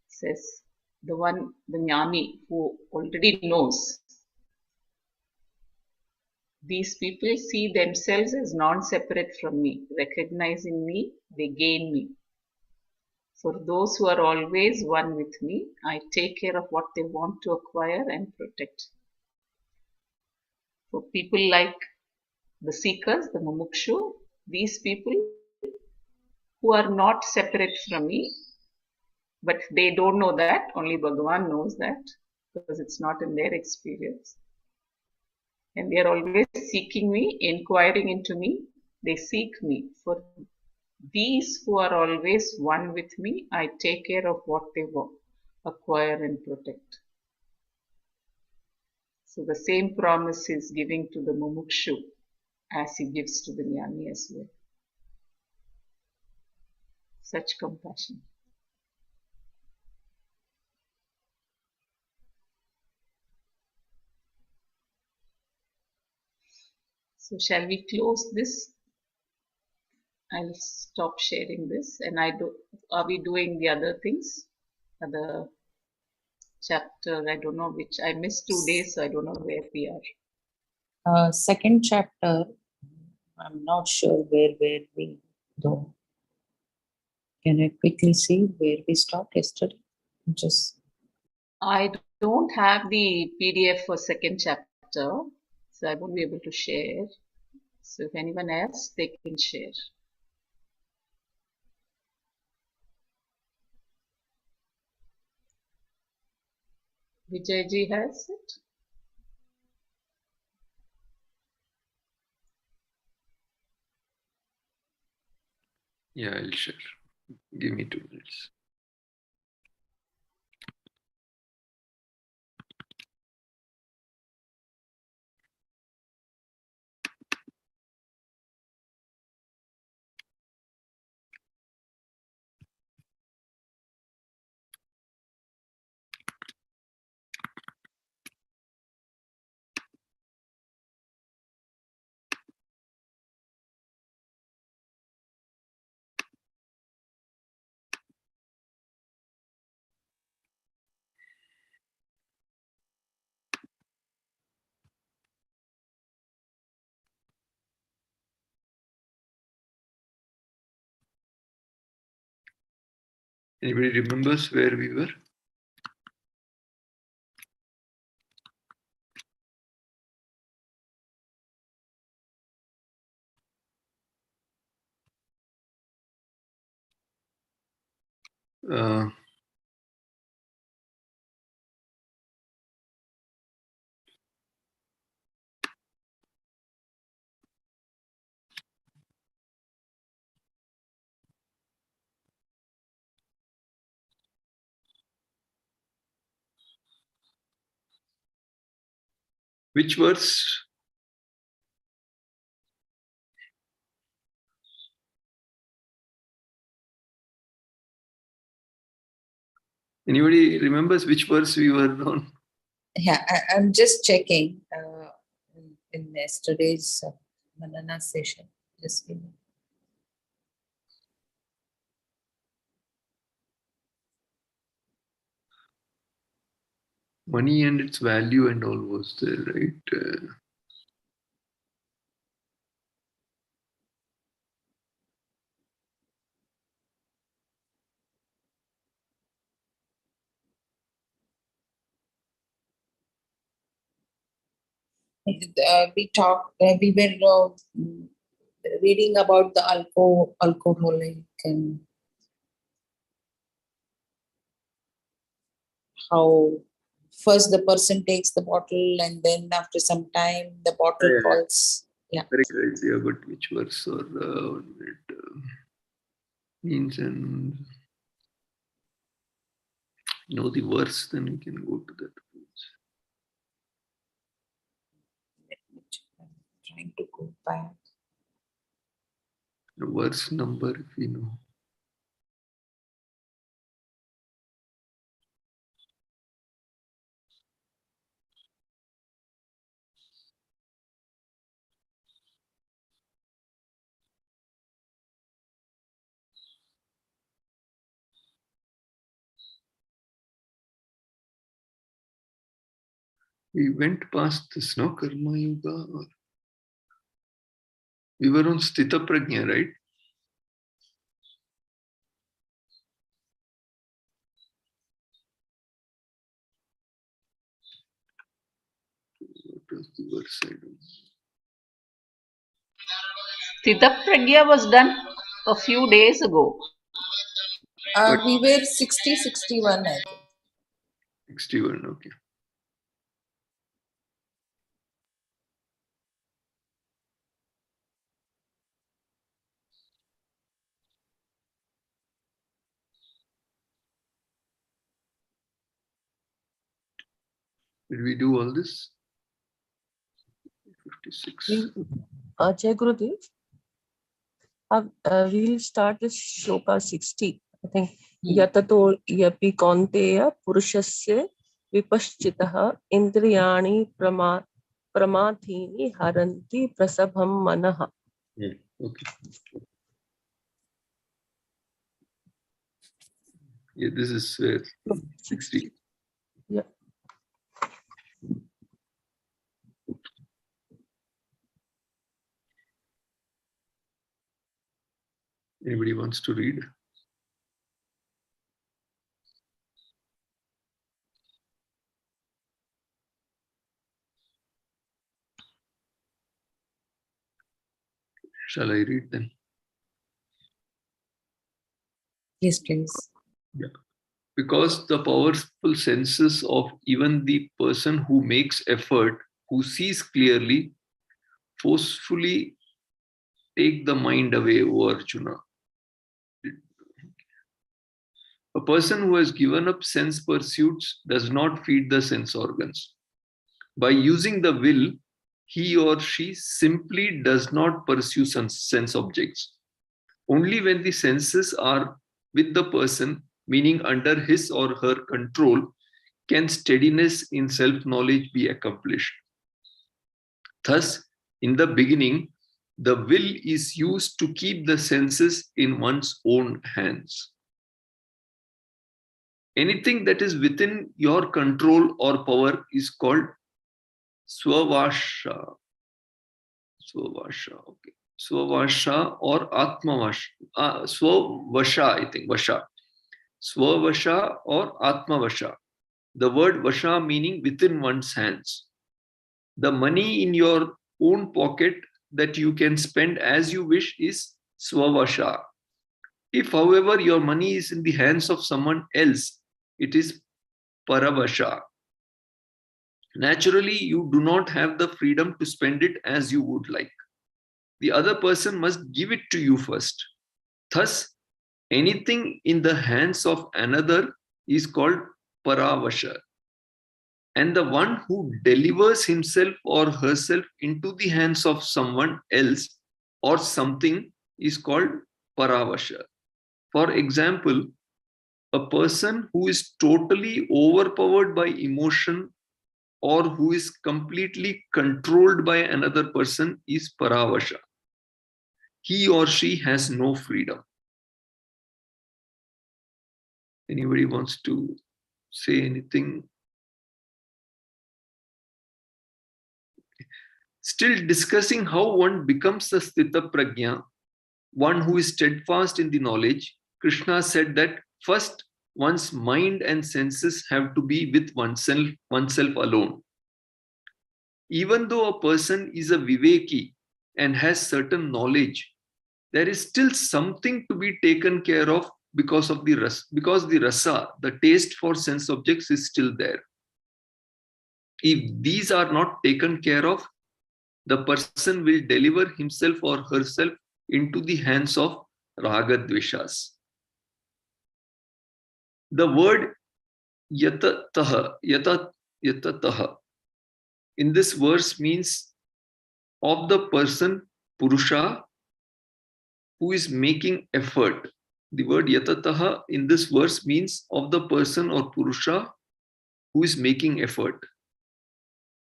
says, the one, the jnani who already knows, these people see themselves as non-separate from me. Recognizing me, they gain me. For those who are always one with me, I take care of what they want to acquire and protect. For people like the seekers, the mumukshu, these people who are not separate from me, but they don't know that, only Bhagavan knows that, because it's not in their experience. And they are always seeking me, inquiring into me, they seek me. For these who are always one with me, I take care of what they want, acquire and protect. So the same promise is giving to the mumukshu as he gives to the jnani as well. Such compassion. So shall we close this? I'll stop sharing this, and are we doing the other things? Other chapter, I don't know which, I missed 2 days, so I don't know where we are. Second chapter, I'm not sure where we though. Can I quickly see where we stopped yesterday? Just I don't have the PDF for second chapter, so I won't be able to share. So if anyone else, they can share. Vijayji has it. Yeah, I'll share. Give me 2 minutes. Anybody remembers where we were? Which verse? Anybody remembers which verse we were on? Yeah, I'm just checking in yesterday's Manana session. Just give me. Money and its value and all was there, right? We talked. We were reading about the alcoholic and how first the person takes the bottle and then after some time the bottle Yeah. calls. Yeah. Correct, right? Yeah, but which verse or what it means and know the verse, then we can go to that. I'm trying to go back. The verse number, if we know. We went past this, no? Karma Yuga. Or we were on Sthita Prajna, right? What was the verse? I don't know. Sthita Pragya was done a few days ago. We were 60, 61, I think. 61, okay. Did we do all this? 56. Jai Gurudev. We'll start this shloka 60. I think Yatato yapi konteya purushasya vipaschitaha indriyani pramathini haranti prasabham manaha. Okay. Yeah, this is 60. Yeah. Anybody wants to read? Shall I read then? Yes, please. Yeah. Because the powerful senses of even the person who makes effort, who sees clearly, forcefully take the mind away, O Arjuna. A person who has given up sense pursuits does not feed the sense organs. By using the will, he or she simply does not pursue sense objects. Only when the senses are with the person, meaning under his or her control, can steadiness in self-knowledge be accomplished. Thus, in the beginning, the will is used to keep the senses in one's own hands. Anything that is within your control or power is called Swavasha. Swavasha, okay. Swavasha or Atmavasha. Swavasha, I think, Vasha. Swavasha or Atmavasha. The word Vasha meaning within one's hands. The money in your own pocket that you can spend as you wish is Swavasha. If, however, your money is in the hands of someone else, it is Paravasha. Naturally, you do not have the freedom to spend it as you would like. The other person must give it to you first. Thus, anything in the hands of another is called Paravasha. And the one who delivers himself or herself into the hands of someone else or something is called Paravasha. For example, a person who is totally overpowered by emotion or who is completely controlled by another person is Paravasha. He or she has no freedom. Anybody wants to say anything? Still discussing how one becomes a Sthita Prajna, one who is steadfast in the knowledge, Krishna said that first one's mind and senses have to be with oneself alone. Even though a person is a Viveki and has certain knowledge, there is still something to be taken care of because the rasa, the taste for sense objects, is still there. If these are not taken care of, the person will deliver himself or herself into the hands of raga dveshas. The word yatataha in this verse means of the person Purusha who is making effort. The word yatataha in this verse means of the person or Purusha who is making effort.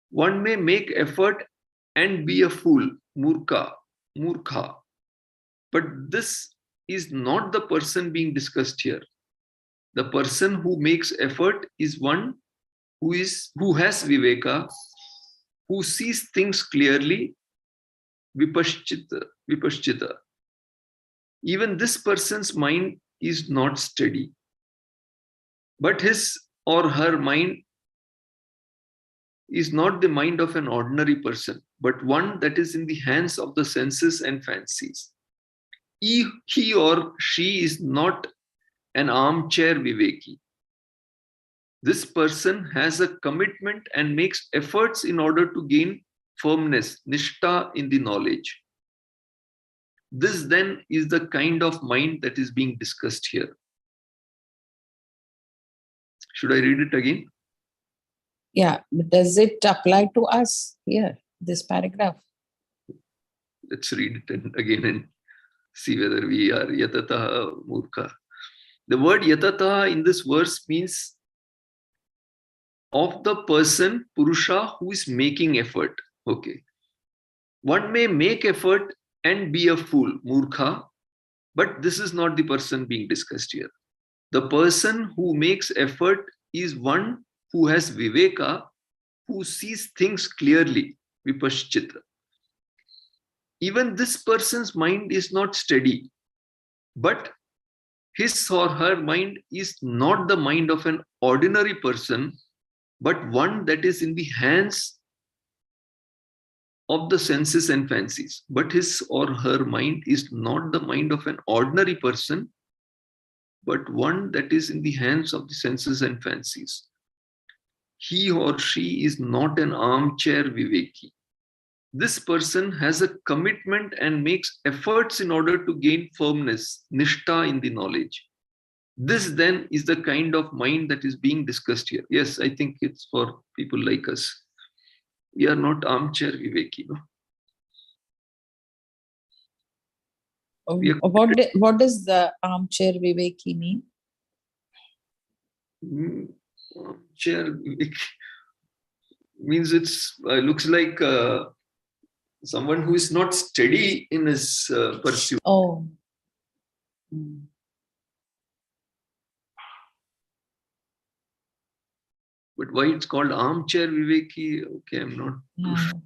One may make effort and be a fool, murkha. But this is not the person being discussed here. The person who makes effort is one who has viveka, who sees things clearly, vipaschita. Even this person's mind is not steady, but his or her mind is not the mind of an ordinary person, but one that is in the hands of the senses and fancies. He or she is not an armchair viveki. This person has a commitment and makes efforts in order to gain firmness, nishta in the knowledge. This then is the kind of mind that is being discussed here. Should I read it again? Yeah, but does it apply to us here, this paragraph? Let's read it again and see whether we are yatataha murkha. The word yatataha in this verse means of the person, Purusha, who is making effort. Okay. One may make effort and be a fool, murkha, but this is not the person being discussed here. The person who makes effort is one who has viveka, who sees things clearly, vipaschita. Even this person's mind is not steady, but his or her mind is not the mind of an ordinary person, but one that is in the hands of the senses and fancies. But his or her mind is not the mind of an ordinary person, but one that is in the hands of the senses and fancies. He or she is not an armchair viveki. This person has a commitment and makes efforts in order to gain firmness, nishta in the knowledge. This then is the kind of mind that is being discussed here. Yes, I think it's for people like us. We are not armchair viveki. No? What does the armchair viveki mean? Armchair viveki means it's looks like someone who is not steady in his pursuit. Oh. But why it's called armchair viveki? Okay, I'm not too sure.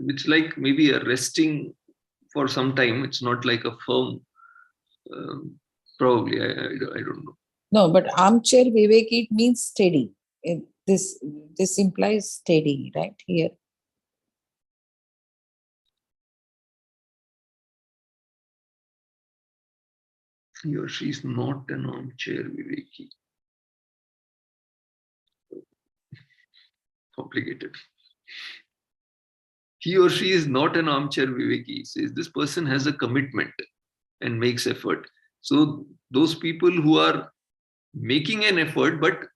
It's like maybe a resting for some time. It's not like a firm. Probably, I don't know. No, but armchair viveki, it means steady. This implies steady, right? Here. He or she is not an armchair viveki. Complicated. He or she is not an armchair viveki. Says this person has a commitment and makes effort. So those people who are making an effort but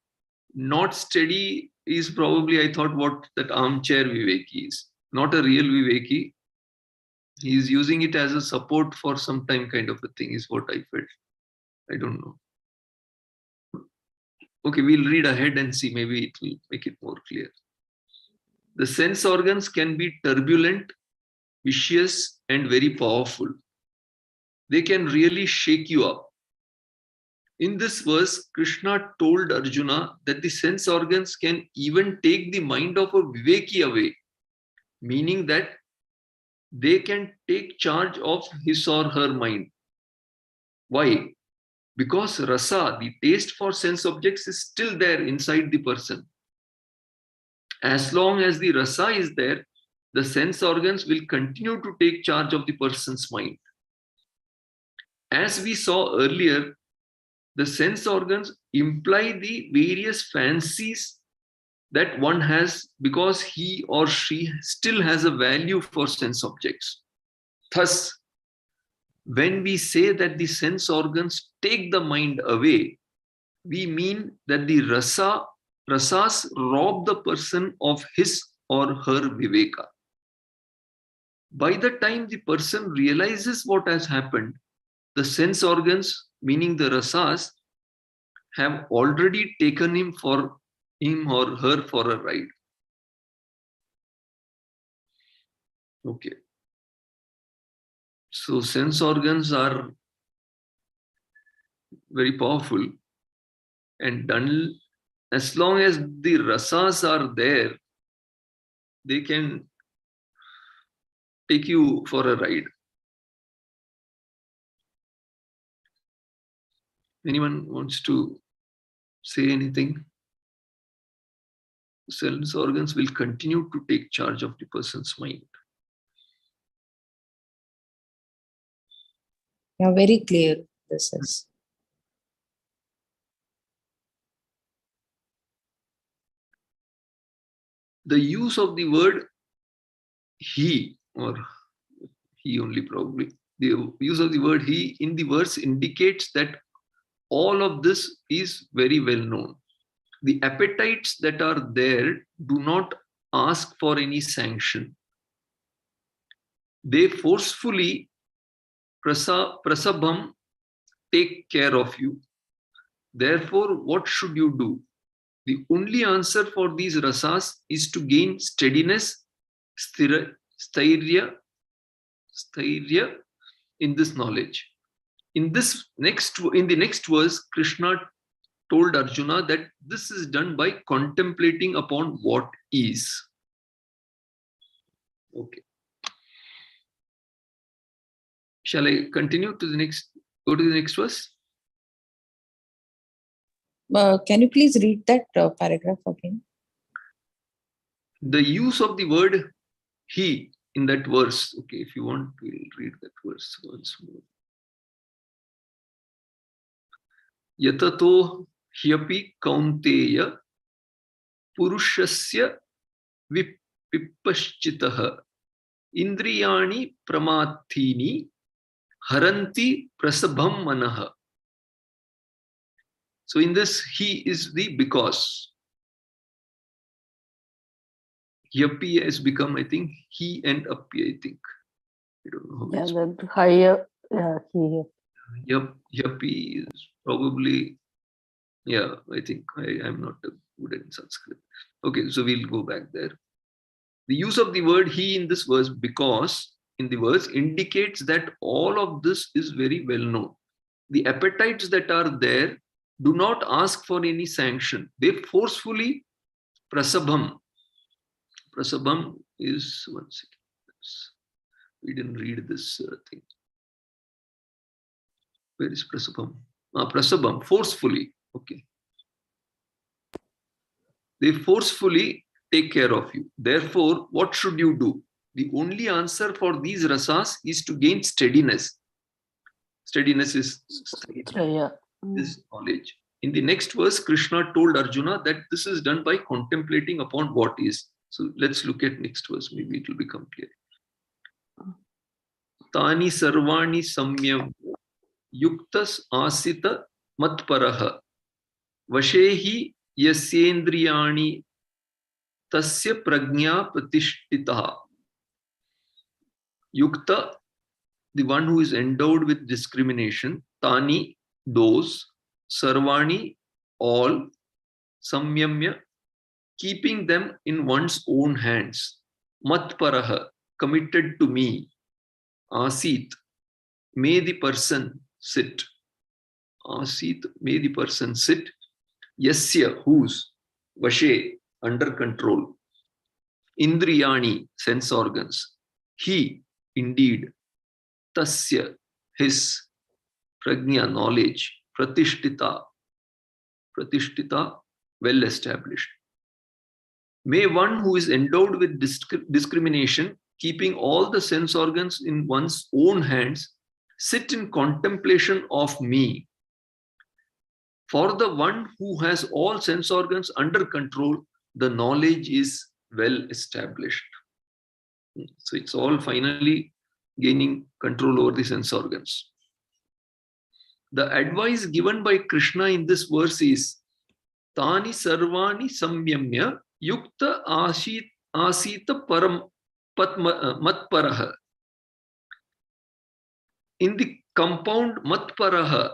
not steady is probably, I thought, what that armchair viveki is. Not a real viveki. He is using it as a support for some time, kind of a thing, is what I felt. I don't know. Okay, we'll read ahead and see. Maybe it will make it more clear. The sense organs can be turbulent, vicious, and very powerful. They can really shake you up. In this verse, Krishna told Arjuna that the sense organs can even take the mind of a viveki away, meaning that they can take charge of his or her mind. Why? Because rasa, the taste for sense objects, is still there inside the person. As long as the rasa is there, the sense organs will continue to take charge of the person's mind. As we saw earlier, the sense organs imply the various fancies that one has because he or she still has a value for sense objects. Thus, when we say that the sense organs take the mind away, we mean that the rasas rob the person of his or her viveka. By the time the person realizes what has happened, the sense organs, meaning the rasas, have already taken him or her for a ride. Okay. So sense organs are very powerful, and done as long as the rasas are there, they can take you for a ride. Anyone wants to say anything? Sense organs will continue to take charge of the person's mind. Yeah, very clear. This is. The use of the word he, or he only probably, the use of the word he in the verse indicates that all of this is very well known. The appetites that are there do not ask for any sanction. They forcefully prasabham take care of you. Therefore, what should you do? The only answer for these rasas is to gain steadiness, stairya in this knowledge. In the next verse, Krishna told Arjuna that this is done by contemplating upon what is. Okay. Shall I continue to the next? Go to the next verse. Can you please read that paragraph again? The use of the word he in that verse. Okay, if you want, we'll read that verse once more. Yatato hyapi kaunteya purushasya vipaschitaha indriyani pramathini haranti prasabham manaha. So in this, he is the because. Yapi has become, I think, he and api, I think. I don't know how it's. the higher, he. Yapi is probably, yeah, I think I'm not good in Sanskrit. Okay, so we'll go back there. The use of the word he in this verse, because in the verse, indicates that all of this is very well known. The appetites that are there do not ask for any sanction. They forcefully prasabham. Prasabham is, one second. We didn't read this thing. Where is prasabham? Prasabham, forcefully. Okay. They forcefully take care of you. Therefore, what should you do? The only answer for these rasas is to gain steadiness. Steadiness is knowledge. In the next verse, Krishna told Arjuna that this is done by contemplating upon what is. So let's look at next verse. Maybe it will become clear. Tani sarvani samyam yuktas asita matparaha vashehi yasyendriyani tasya prajna pratishtitaha. Yukta, the one who is endowed with discrimination. Tani, those. Sarvani, all. Samyamya, keeping them in one's own hands. Matparaha, committed to me. Asit, may the person sit. Asit, may the person sit. Yasya, whose. Vashe, under control. Indriyani, sense organs. He, indeed. Tasya, his. Prajna, knowledge. Pratishtita, well established. May one who is endowed with discrimination, keeping all the sense organs in one's own hands, sit in contemplation of me. For the one who has all sense organs under control, the knowledge is well established. So it's all finally gaining control over the sense organs. The advice given by Krishna in this verse is Tani sarvani samyamya yukta asita param matparaha. In the compound matparaha,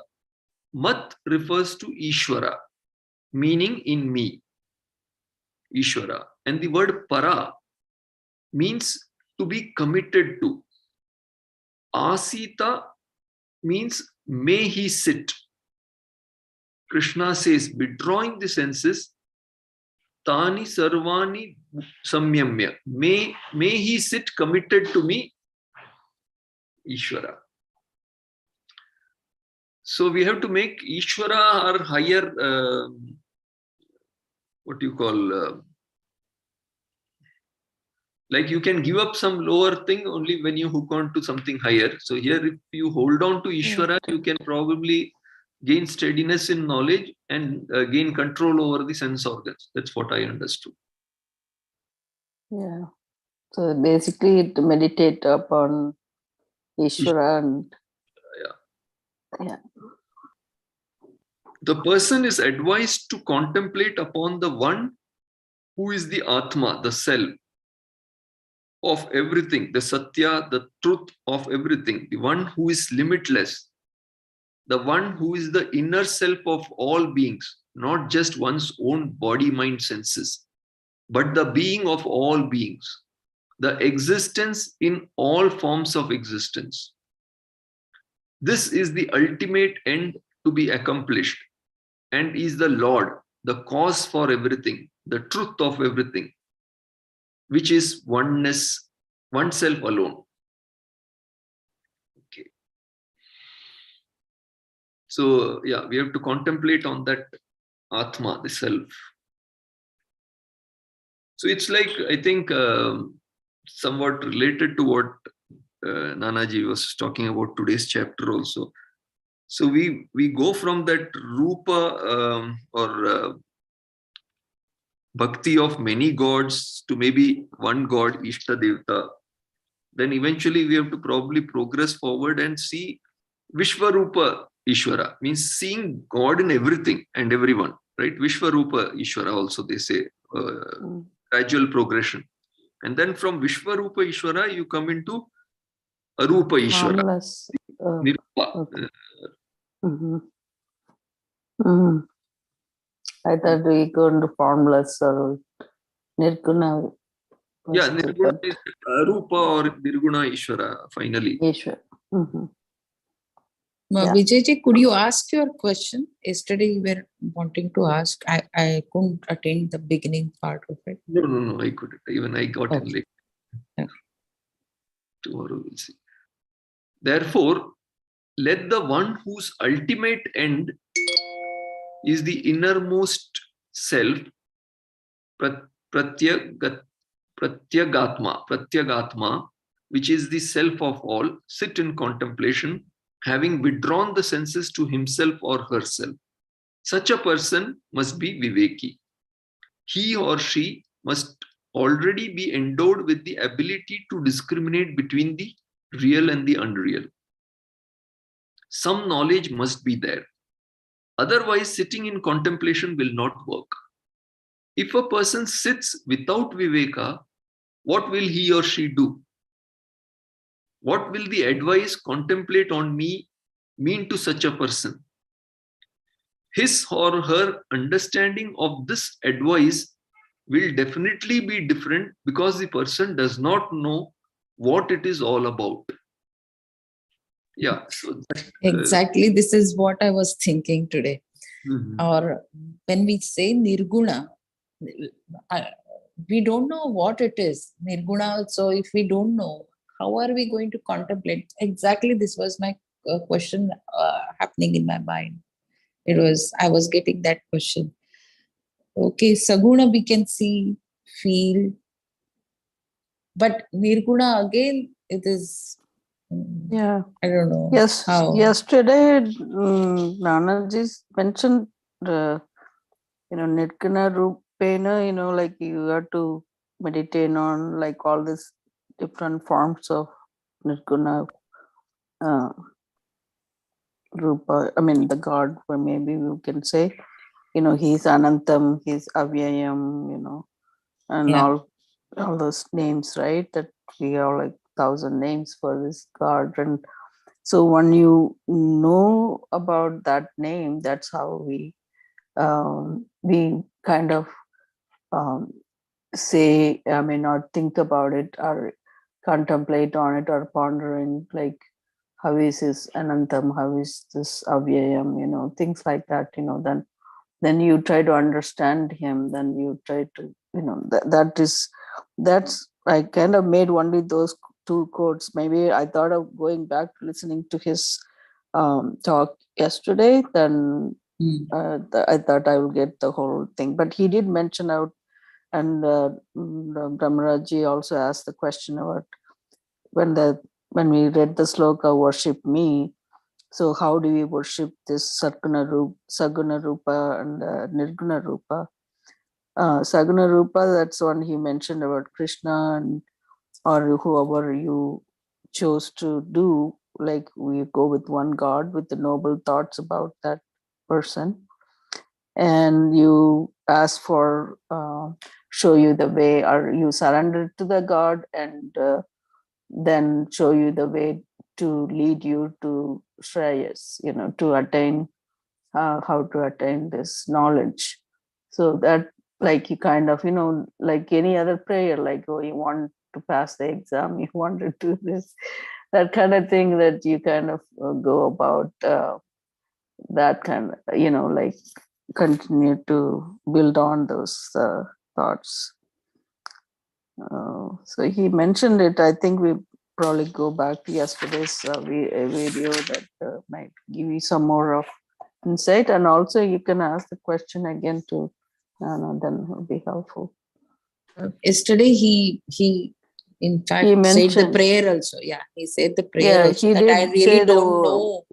mat refers to Ishvara, meaning in me. Ishvara. And the word para means to be committed to. Asita means may he sit. Krishna says, withdrawing the senses, Tani sarvani samyamya. May he sit committed to me, Ishvara. So we have to make Ishvara our higher, what do you call, like you can give up some lower thing only when you hook on to something higher. So here, if you hold on to Ishvara, you can probably gain steadiness in knowledge and gain control over the sense organs. That's what I understood. Yeah. So basically, to meditate upon Ishvara and yeah. The person is advised to contemplate upon the one who is the Atma, the self of everything, the Satya, the truth of everything, the one who is limitless, the one who is the inner self of all beings, not just one's own body, mind, senses, but the being of all beings, the existence in all forms of existence. This is the ultimate end to be accomplished and is the Lord, the cause for everything, the truth of everything, which is oneness, oneself alone. Okay. So, yeah, we have to contemplate on that Atma, the self. So it's like, I think, somewhat related to what Nanaji was talking about today's chapter also. So we go from that Rupa or bhakti of many gods to maybe one god, Ishta Devta. Then eventually we have to probably progress forward and see Vishvarupa Ishvara, means seeing God in everything and everyone, right? Vishvarupa Ishvara also they say, gradual progression. And then from Vishvarupa Ishvara, you come into Arupa Ishvara. Harmless. Nirupa. I thought we go into formless or Nirguna. Yeah, Nirguna is Arupa or Nirguna Ishvara, finally. Ishvara. Vijayji, could you ask your question? Yesterday you were wanting to ask. I couldn't attend the beginning part of it. No, I couldn't. Even I got in late. Okay. Tomorrow we'll see. Therefore, let the one whose ultimate end is the innermost self, pratyagatma, which is the self of all, sit in contemplation, having withdrawn the senses to himself or herself. Such a person must be viveki. He or she must already be endowed with the ability to discriminate between the real and the unreal. Some knowledge must be there. Otherwise, sitting in contemplation will not work. If a person sits without viveka, what will he or she do? What will the advice contemplate on me mean to such a person? His or her understanding of this advice will definitely be different because the person does not know what it is all about. Yeah. So that, Exactly. This is what I was thinking today. mhm. Or when we say nirguna, we don't know what it is. Nirguna, so if we don't know, how are we going to contemplate? Exactly, this was my question happening in my mind. I was getting that question. Okay, Saguna we can see, feel, but Nirguna again, it is, Yeah. I don't know. Yes. How. Yesterday, Nanaji mentioned, Nirguna Rupena, like you have to meditate on like all these different forms of Nirguna Rupa. I mean, the God, or maybe you can say, he's Anantam, he's Avyayam, and Yeah. all those names, right? That we have like 1,000 names for this God. And so when you know about that name, that's how we kind of say, I mean, or think about it or contemplate on it or pondering, like, how is this Anantam, how is this Avyayam, things like that, then you try to understand him, then you try to, that's I kind of made only those 2 quotes. Maybe I thought of going back to listening to his talk yesterday, then I thought I would get the whole thing. But he did mention out, and Brahmaraji also asked the question about when we read the sloka, worship me. So how do we worship this Saguna Rupa and Nirguna Rupa? Saguna Rupa, that's one he mentioned about Krishna or whoever you chose to do. Like we go with one God with the noble thoughts about that person. And you ask for show you the way, or you surrender to the God and then show you the way to lead you to Shreyas, to attain how to attain this knowledge. So that, like, you kind of, like any other prayer, like, oh, you want to pass the exam, you want to do this, that kind of thing, that you kind of go about that kind of, like continue to build on those thoughts. So he mentioned it. I think we probably go back to yesterday's video that might give you some more of insight, and also you can ask the question again to Nana, then it will be helpful. Yesterday he in fact He said the mentioned- prayer also. Yeah, he said the prayer Yeah, also, he that I did really say don't know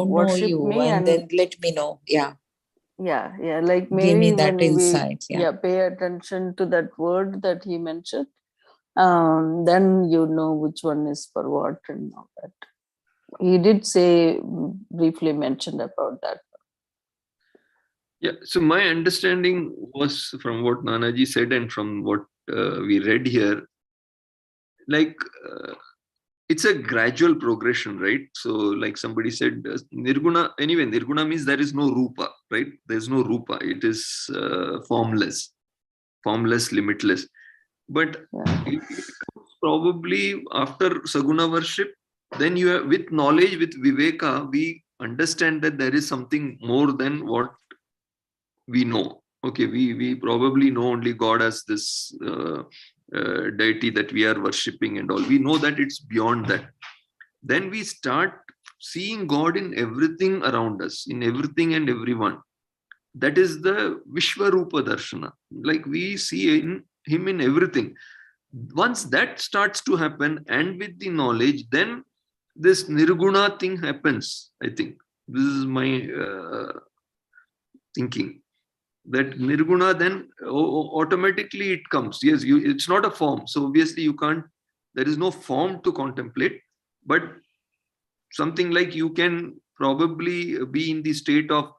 worship you, me, and then let me know. Yeah, like give maybe me that when insight. we Yeah. pay attention to that word that he mentioned, then you know which one is for what and all that. He did say, briefly mentioned about that. Yeah, so my understanding was from what Nanaji said and from what we read here, like it's a gradual progression, right? So like somebody said, Nirguna, anyway, Nirguna means there is no Rupa, right? There's no Rupa. It is formless, limitless. But it comes probably after Saguna worship, then you have, with knowledge, with Viveka, we understand that there is something more than what we know. Okay, we probably know only God as this deity that we are worshipping and all. We know that it's beyond that. Then we start seeing God in everything around us, in everything and everyone. That is the Vishwarupa Darshana. Like we see him in everything. Once that starts to happen, and with the knowledge, then this Nirguna thing happens. I think this is my thinking. That Nirguna then automatically it comes. Yes, it's not a form. So obviously you can't, there is no form to contemplate, but something like you can probably be in the state of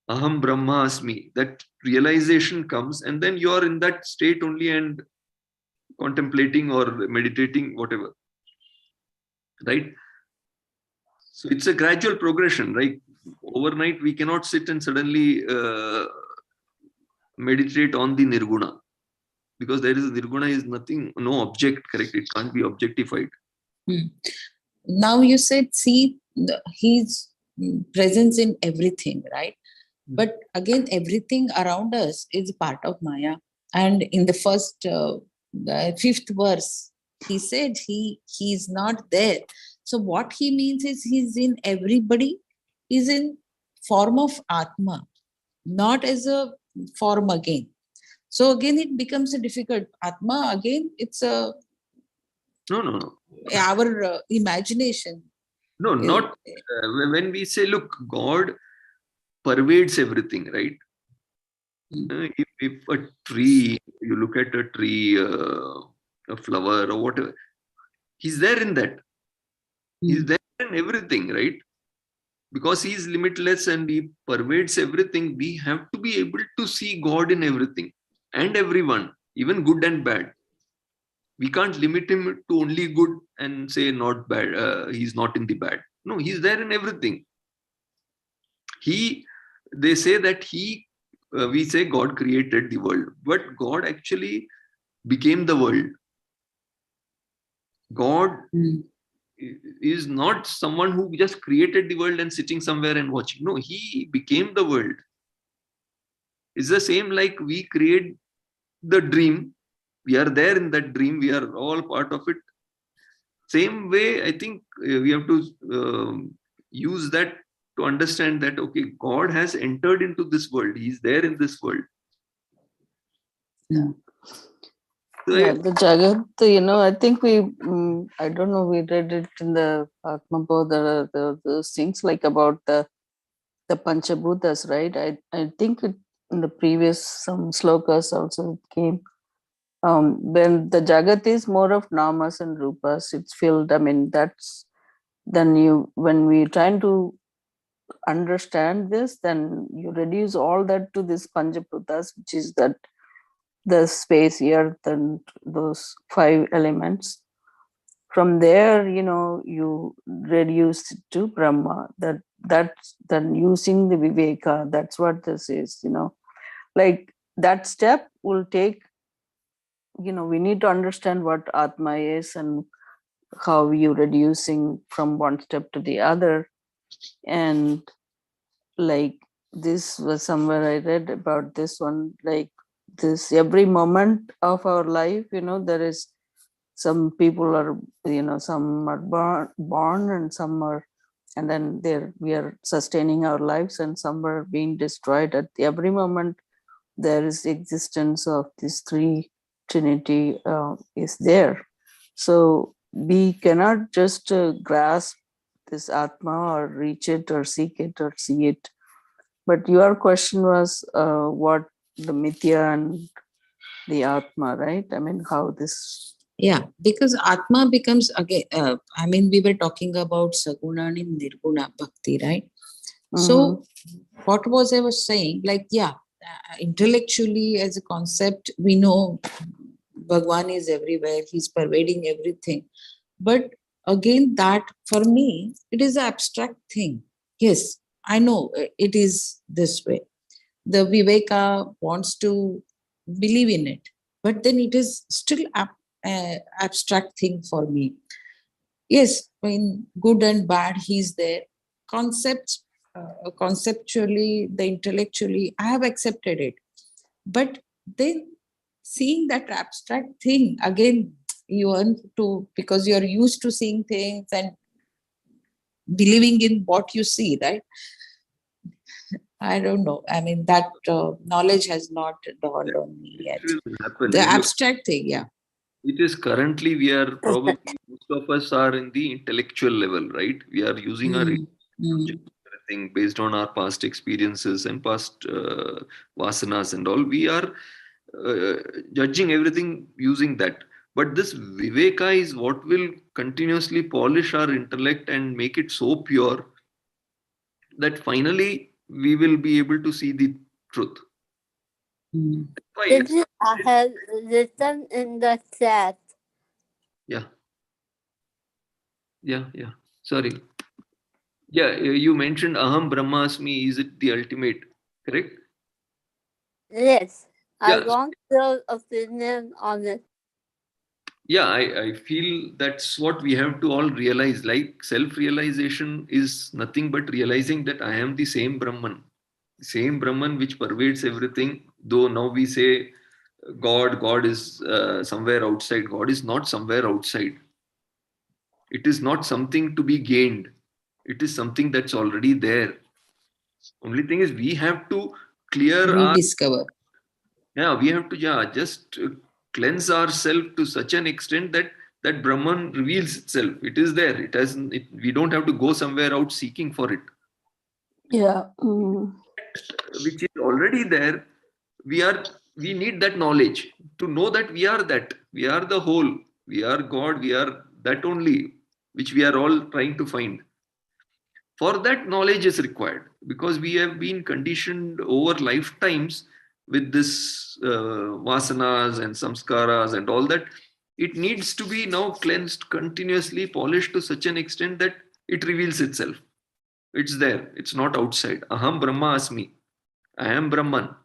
Aham Brahmasmi. That realization comes, and then you are in that state only and contemplating or meditating, whatever. Right? So it's a gradual progression, right? Overnight, we cannot sit and suddenly meditate on the Nirguna, because there is Nirguna is nothing, no object, correct? It can't be objectified. Now you said, see, his presence in everything, right? But again, everything around us is part of Maya. And in the first, the 5th verse, he said he is not there. So what he means is he's in everybody, is in form of Atma, not as a form again. So again, it becomes a difficult Atma. Again, it's a No. our imagination. No, not when we say, look, God pervades everything, right? If a tree, you look at a tree, a flower or whatever, he's there in that. He's there in everything, right? Because he is limitless and he pervades everything, we have to be able to see God in everything and everyone, even good and bad. We can't limit him to only good and say not bad. He's not in the bad. No, he's there in everything. They say that we say God created the world, but God actually became the world. God is not someone who just created the world and sitting somewhere and watching. No, he became the world. It's the same like we create the dream. We are there in that dream. We are all part of it. Same way, I think we have to use that to understand that, okay, God has entered into this world. He's there in this world. Yeah. So Yeah, the Jagat, I think I don't know, we read it in the Atma Bodha, those things like about the Panchabhutas, right? I think in the previous some slokas also it came. When the Jagat is more of namas and rupas, it's filled. I mean, that's then when we trying to understand this, then you reduce all that to this Panchabhutas, which is that the space, earth, and those 5 elements. From there, you reduce it to Brahma. That's then using the Viveka. That's what this is. Like that step will take. We need to understand what Atma is and how you reducing from one step to the other. And like this was somewhere I read about this one, like this every moment of our life, there is some people are, some are born and some are, and then we are sustaining our lives, and some are being destroyed. At every moment there is existence of these 3 Trinity is there. So we cannot just grasp this Atma or reach it or seek it or see it. But your question was what the Mithya and the Atma, right? I mean, how this... Yeah, because Atma becomes again, we were talking about Saguna and Nirguna Bhakti, right? So what was I was saying, like, intellectually as a concept, we know Bhagwan is everywhere, he's pervading everything. But again, that for me, it is an abstract thing. Yes, I know it is this way. The Viveka wants to believe in it, but then it is still abstract thing for me. Yes, good and bad, he's there. Conceptually, the intellectually, I have accepted it. But then seeing that abstract thing, again, you want to, because you're used to seeing things and believing in what you see, right? I don't know. I mean, that knowledge has not dawned on me yet. It will happen. The abstract thing, yeah. It is currently, we are probably, most of us are in the intellectual level, right? We are using our everything based on our past experiences and past vasanas and all. We are judging everything using that. But this viveka is what will continuously polish our intellect and make it so pure that finally we will be able to see the truth. Why This is I have written in the chat. Yeah. Sorry. Yeah, you mentioned Aham Brahmasmi. Is it the ultimate? Correct? Yes, I Yeah. want your opinion on it. Yeah, I feel that's what we have to all realize. Like self-realization is nothing but realizing that I am the same Brahman. The same Brahman which pervades everything. Though now we say God is somewhere outside. God is not somewhere outside. It is not something to be gained. It is something that's already there. Only thing is we have to clear our... Rediscover. Yeah, we have to just cleanse ourselves to such an extent that that Brahman reveals itself. It is there. It has. We don't have to go somewhere out seeking for it. Yeah. Which is already there. We need that knowledge to know that we are that. We are the whole. We are God. We are that only, which we are all trying to find. For that, knowledge is required because we have been conditioned over lifetimes with this vasanas and samskaras and all that. It needs to be now cleansed, continuously polished to such an extent that it reveals itself. It's there. It's not outside. Aham Brahma Asmi. I am Brahman.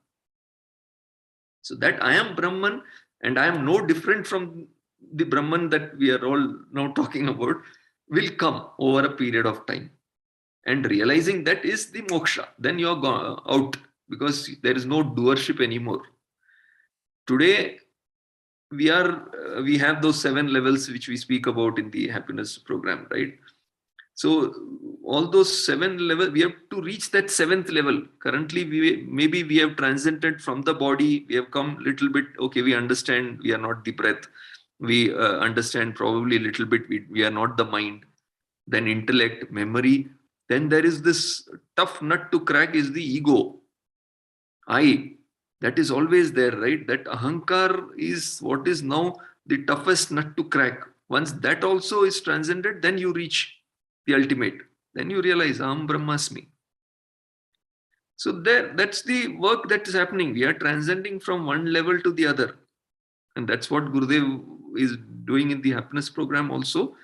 So that I am Brahman and I am no different from the Brahman that we are all now talking about will come over a period of time. And realizing that is the moksha. Then you're gone out because there is no doership anymore. Today, we have those 7 levels which we speak about in the happiness program, right? So all those 7 levels, we have to reach that 7th level. Currently, we have transcended from the body. We have come little bit. Okay, we understand we are not the breath. We understand probably a little bit. We are not the mind. Then intellect, memory. Then there is this tough nut to crack is the ego. I. That is always there, right? That ahankar is what is now the toughest nut to crack. Once that also is transcended, then you reach the ultimate. Then you realize, Aham Brahmasmi. So that's the work that is happening. We are transcending from one level to the other. And that's what Gurudev is doing in the happiness program also.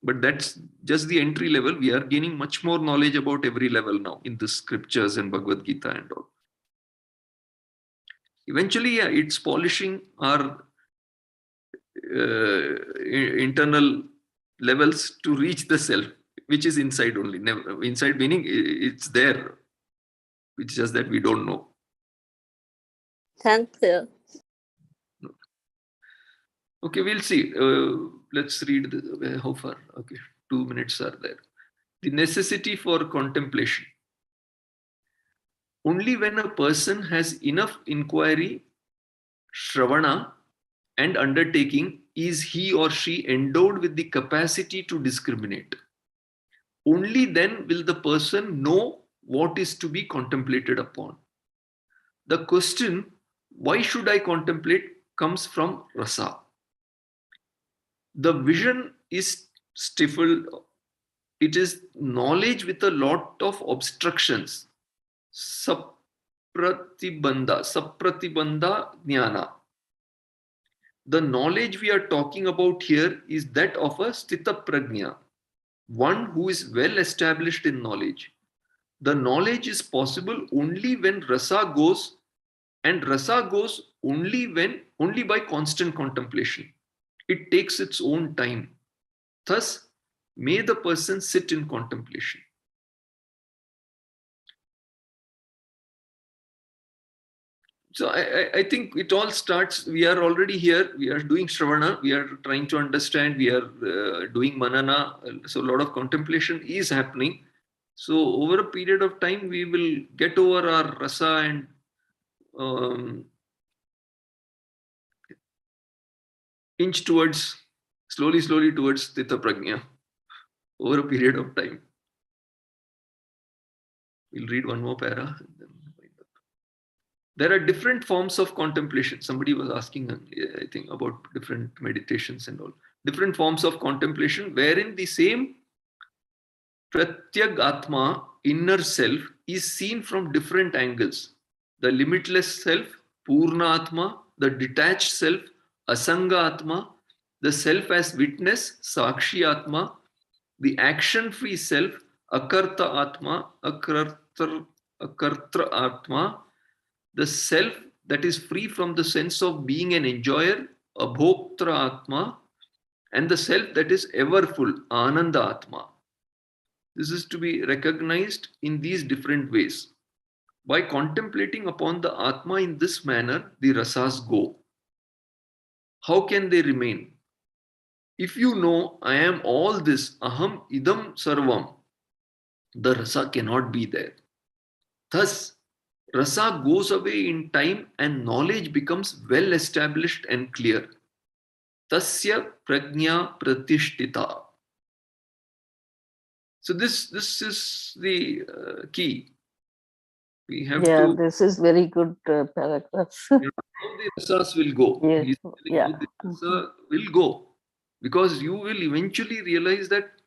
But that's just the entry level. We are gaining much more knowledge about every level now in the scriptures and Bhagavad Gita and all. Eventually, it's polishing our internal levels to reach the self, which is inside only. Never, inside meaning it's there. It's just that we don't know. Thank you. Okay, we'll see. Let's read how far. Okay, 2 minutes are there. The necessity for contemplation. Only when a person has enough inquiry, shravana, and undertaking is he or she endowed with the capacity to discriminate. Only then will the person know what is to be contemplated upon. The question, why should I contemplate, comes from rasa. The vision is stifled. It is knowledge with a lot of obstructions. Sapratibandha jnana. The knowledge we are talking about here is that of a sthita prajna, one who is well established in knowledge. The knowledge is possible only when rasa goes, and rasa goes only by constant contemplation. It takes its own time. Thus, may the person sit in contemplation. So I think it all starts, we are already here, we are doing Shravana, we are trying to understand, we are doing Manana, so a lot of contemplation is happening. So over a period of time, we will get over our rasa and inch towards, slowly towards Stita Prajna over a period of time. We'll read one more para. And then wind up. There are different forms of contemplation. Somebody was asking, I think, about different meditations and all. Different forms of contemplation wherein the same Pratyag Atma, inner self, is seen from different angles. The limitless self, Purna Atma, the detached self, Asanga Atma, the self as witness, Sakshi Atma, the action-free self, Akarta Atma, Akartra Atma, the self that is free from the sense of being an enjoyer, Abhoktra Atma, and the self that is ever full, Ananda Atma. This is to be recognized in these different ways. By contemplating upon the Atma in this manner, the rasas go. How can they remain? If you know, I am all this, aham idam sarvam, the rasa cannot be there. Thus, rasa goes away in time and knowledge becomes well established and clear. Tasya prajna pratishtita. So this is the key. We have to. This is very good paragraph. How the rasas will go. Yes. He's telling Yeah. how the rasa will go. Because you will eventually realize that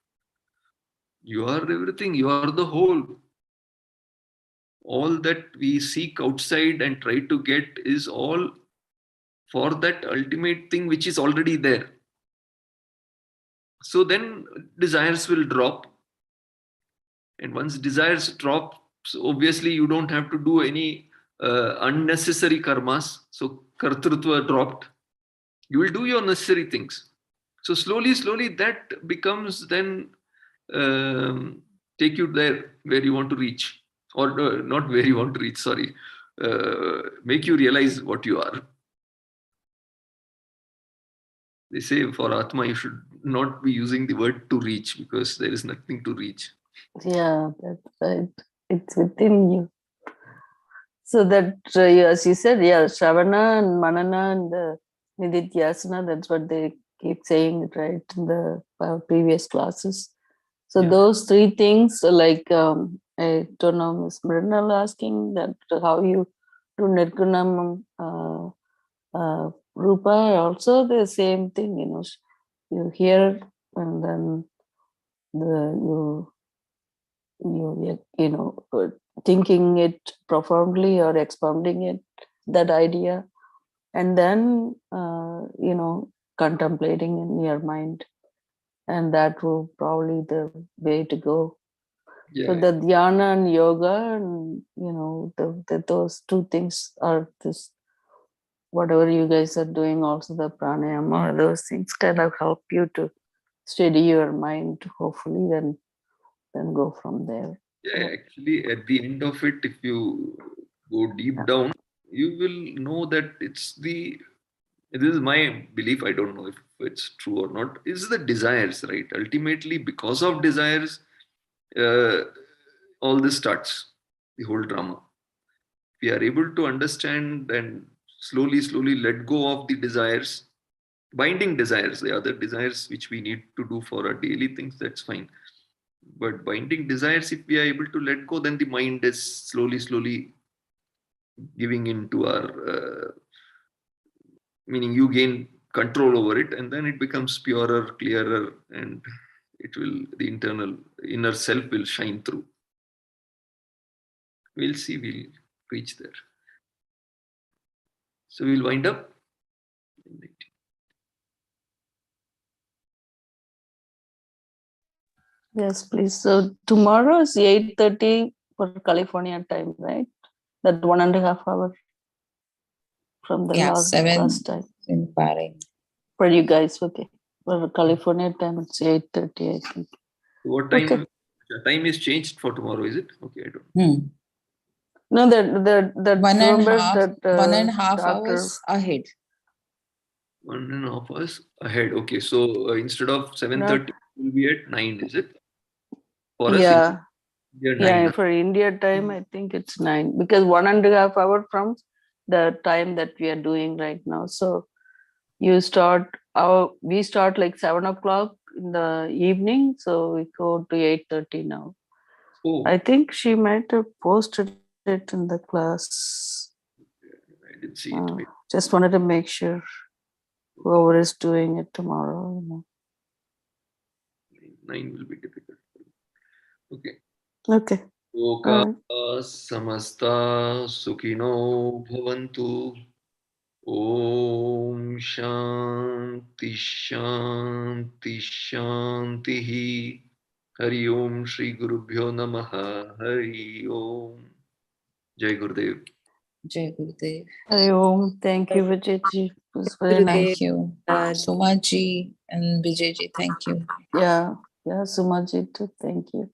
you are everything, you are the whole. All that we seek outside and try to get is all for that ultimate thing which is already there. So then desires will drop. And once desires drop, so obviously you don't have to do any unnecessary karmas. So kartrutva dropped. You will do your necessary things. So slowly that becomes then take you there where you want to reach. Or not where you want to reach, sorry. Make you realize what you are. They say for Atma, you should not be using the word to reach because there is nothing to reach. Yeah, that's right. It's within you. So that, as you said, Shravana and Manana and Nididhyasana, that's what they keep saying, right, in the previous classes. So those three things, like, I don't know, Ms. Mrinal asking that how you do Nirgunam Rupa, also the same thing, you hear and then thinking it profoundly or expounding it, that idea, and then contemplating in your mind, and that will probably the way to go. So the dhyana and yoga, and those two things are this, whatever you guys are doing, also the pranayama, those things kind of help you to steady your mind, hopefully, then go from there. Yeah, actually, at the end of it, if you go deep down, you will know that this is my belief, I don't know if it's true or not, is the desires, right? Ultimately, because of desires, all this starts, the whole drama. We are able to understand and slowly let go of the desires, binding desires, the other desires which we need to do for our daily things, that's fine. But binding desires, if we are able to let go, then the mind is slowly giving into our, meaning you gain control over it, and then it becomes purer, clearer, and the inner self will shine through. We'll see, we'll reach there. So we'll wind up. Yes, please. So tomorrow is 8:30 for California time, right? That 1.5 hours from the last 7 time. in Bahrain. For you guys, okay. For California time, it's 8:30, I think. What time? Okay. The time is changed for tomorrow, is it? Okay, I don't. No, the 1.5 hours ahead. 1.5 hours ahead. Okay, so instead of 7:30, it will be at 9, is it? For us, You're Yeah, 9. for India time, I think it's 9 because 1.5 hour from the time that we are doing right now. So we start like 7 o'clock in the evening. So we go to 8:30 now. Oh, I think she might have posted it in the class. I didn't see it. Just wanted to make sure whoever is doing it tomorrow. 9 will be difficult. Okay. Okay. Loka Alright. samasta sukhino bhavantu. Om Shanti Shanti Shanti. Hari Om Shri Gurubhyo Namaha. Hari Om. Jai Gurudev. Jai Gurudev. Hari Om. Thank you, Vijayji. It was very Gurudev. nice. Thank you. Raj. Somaji and Vijayji, thank you. Yeah. Yeah, Sumaji too. Thank you.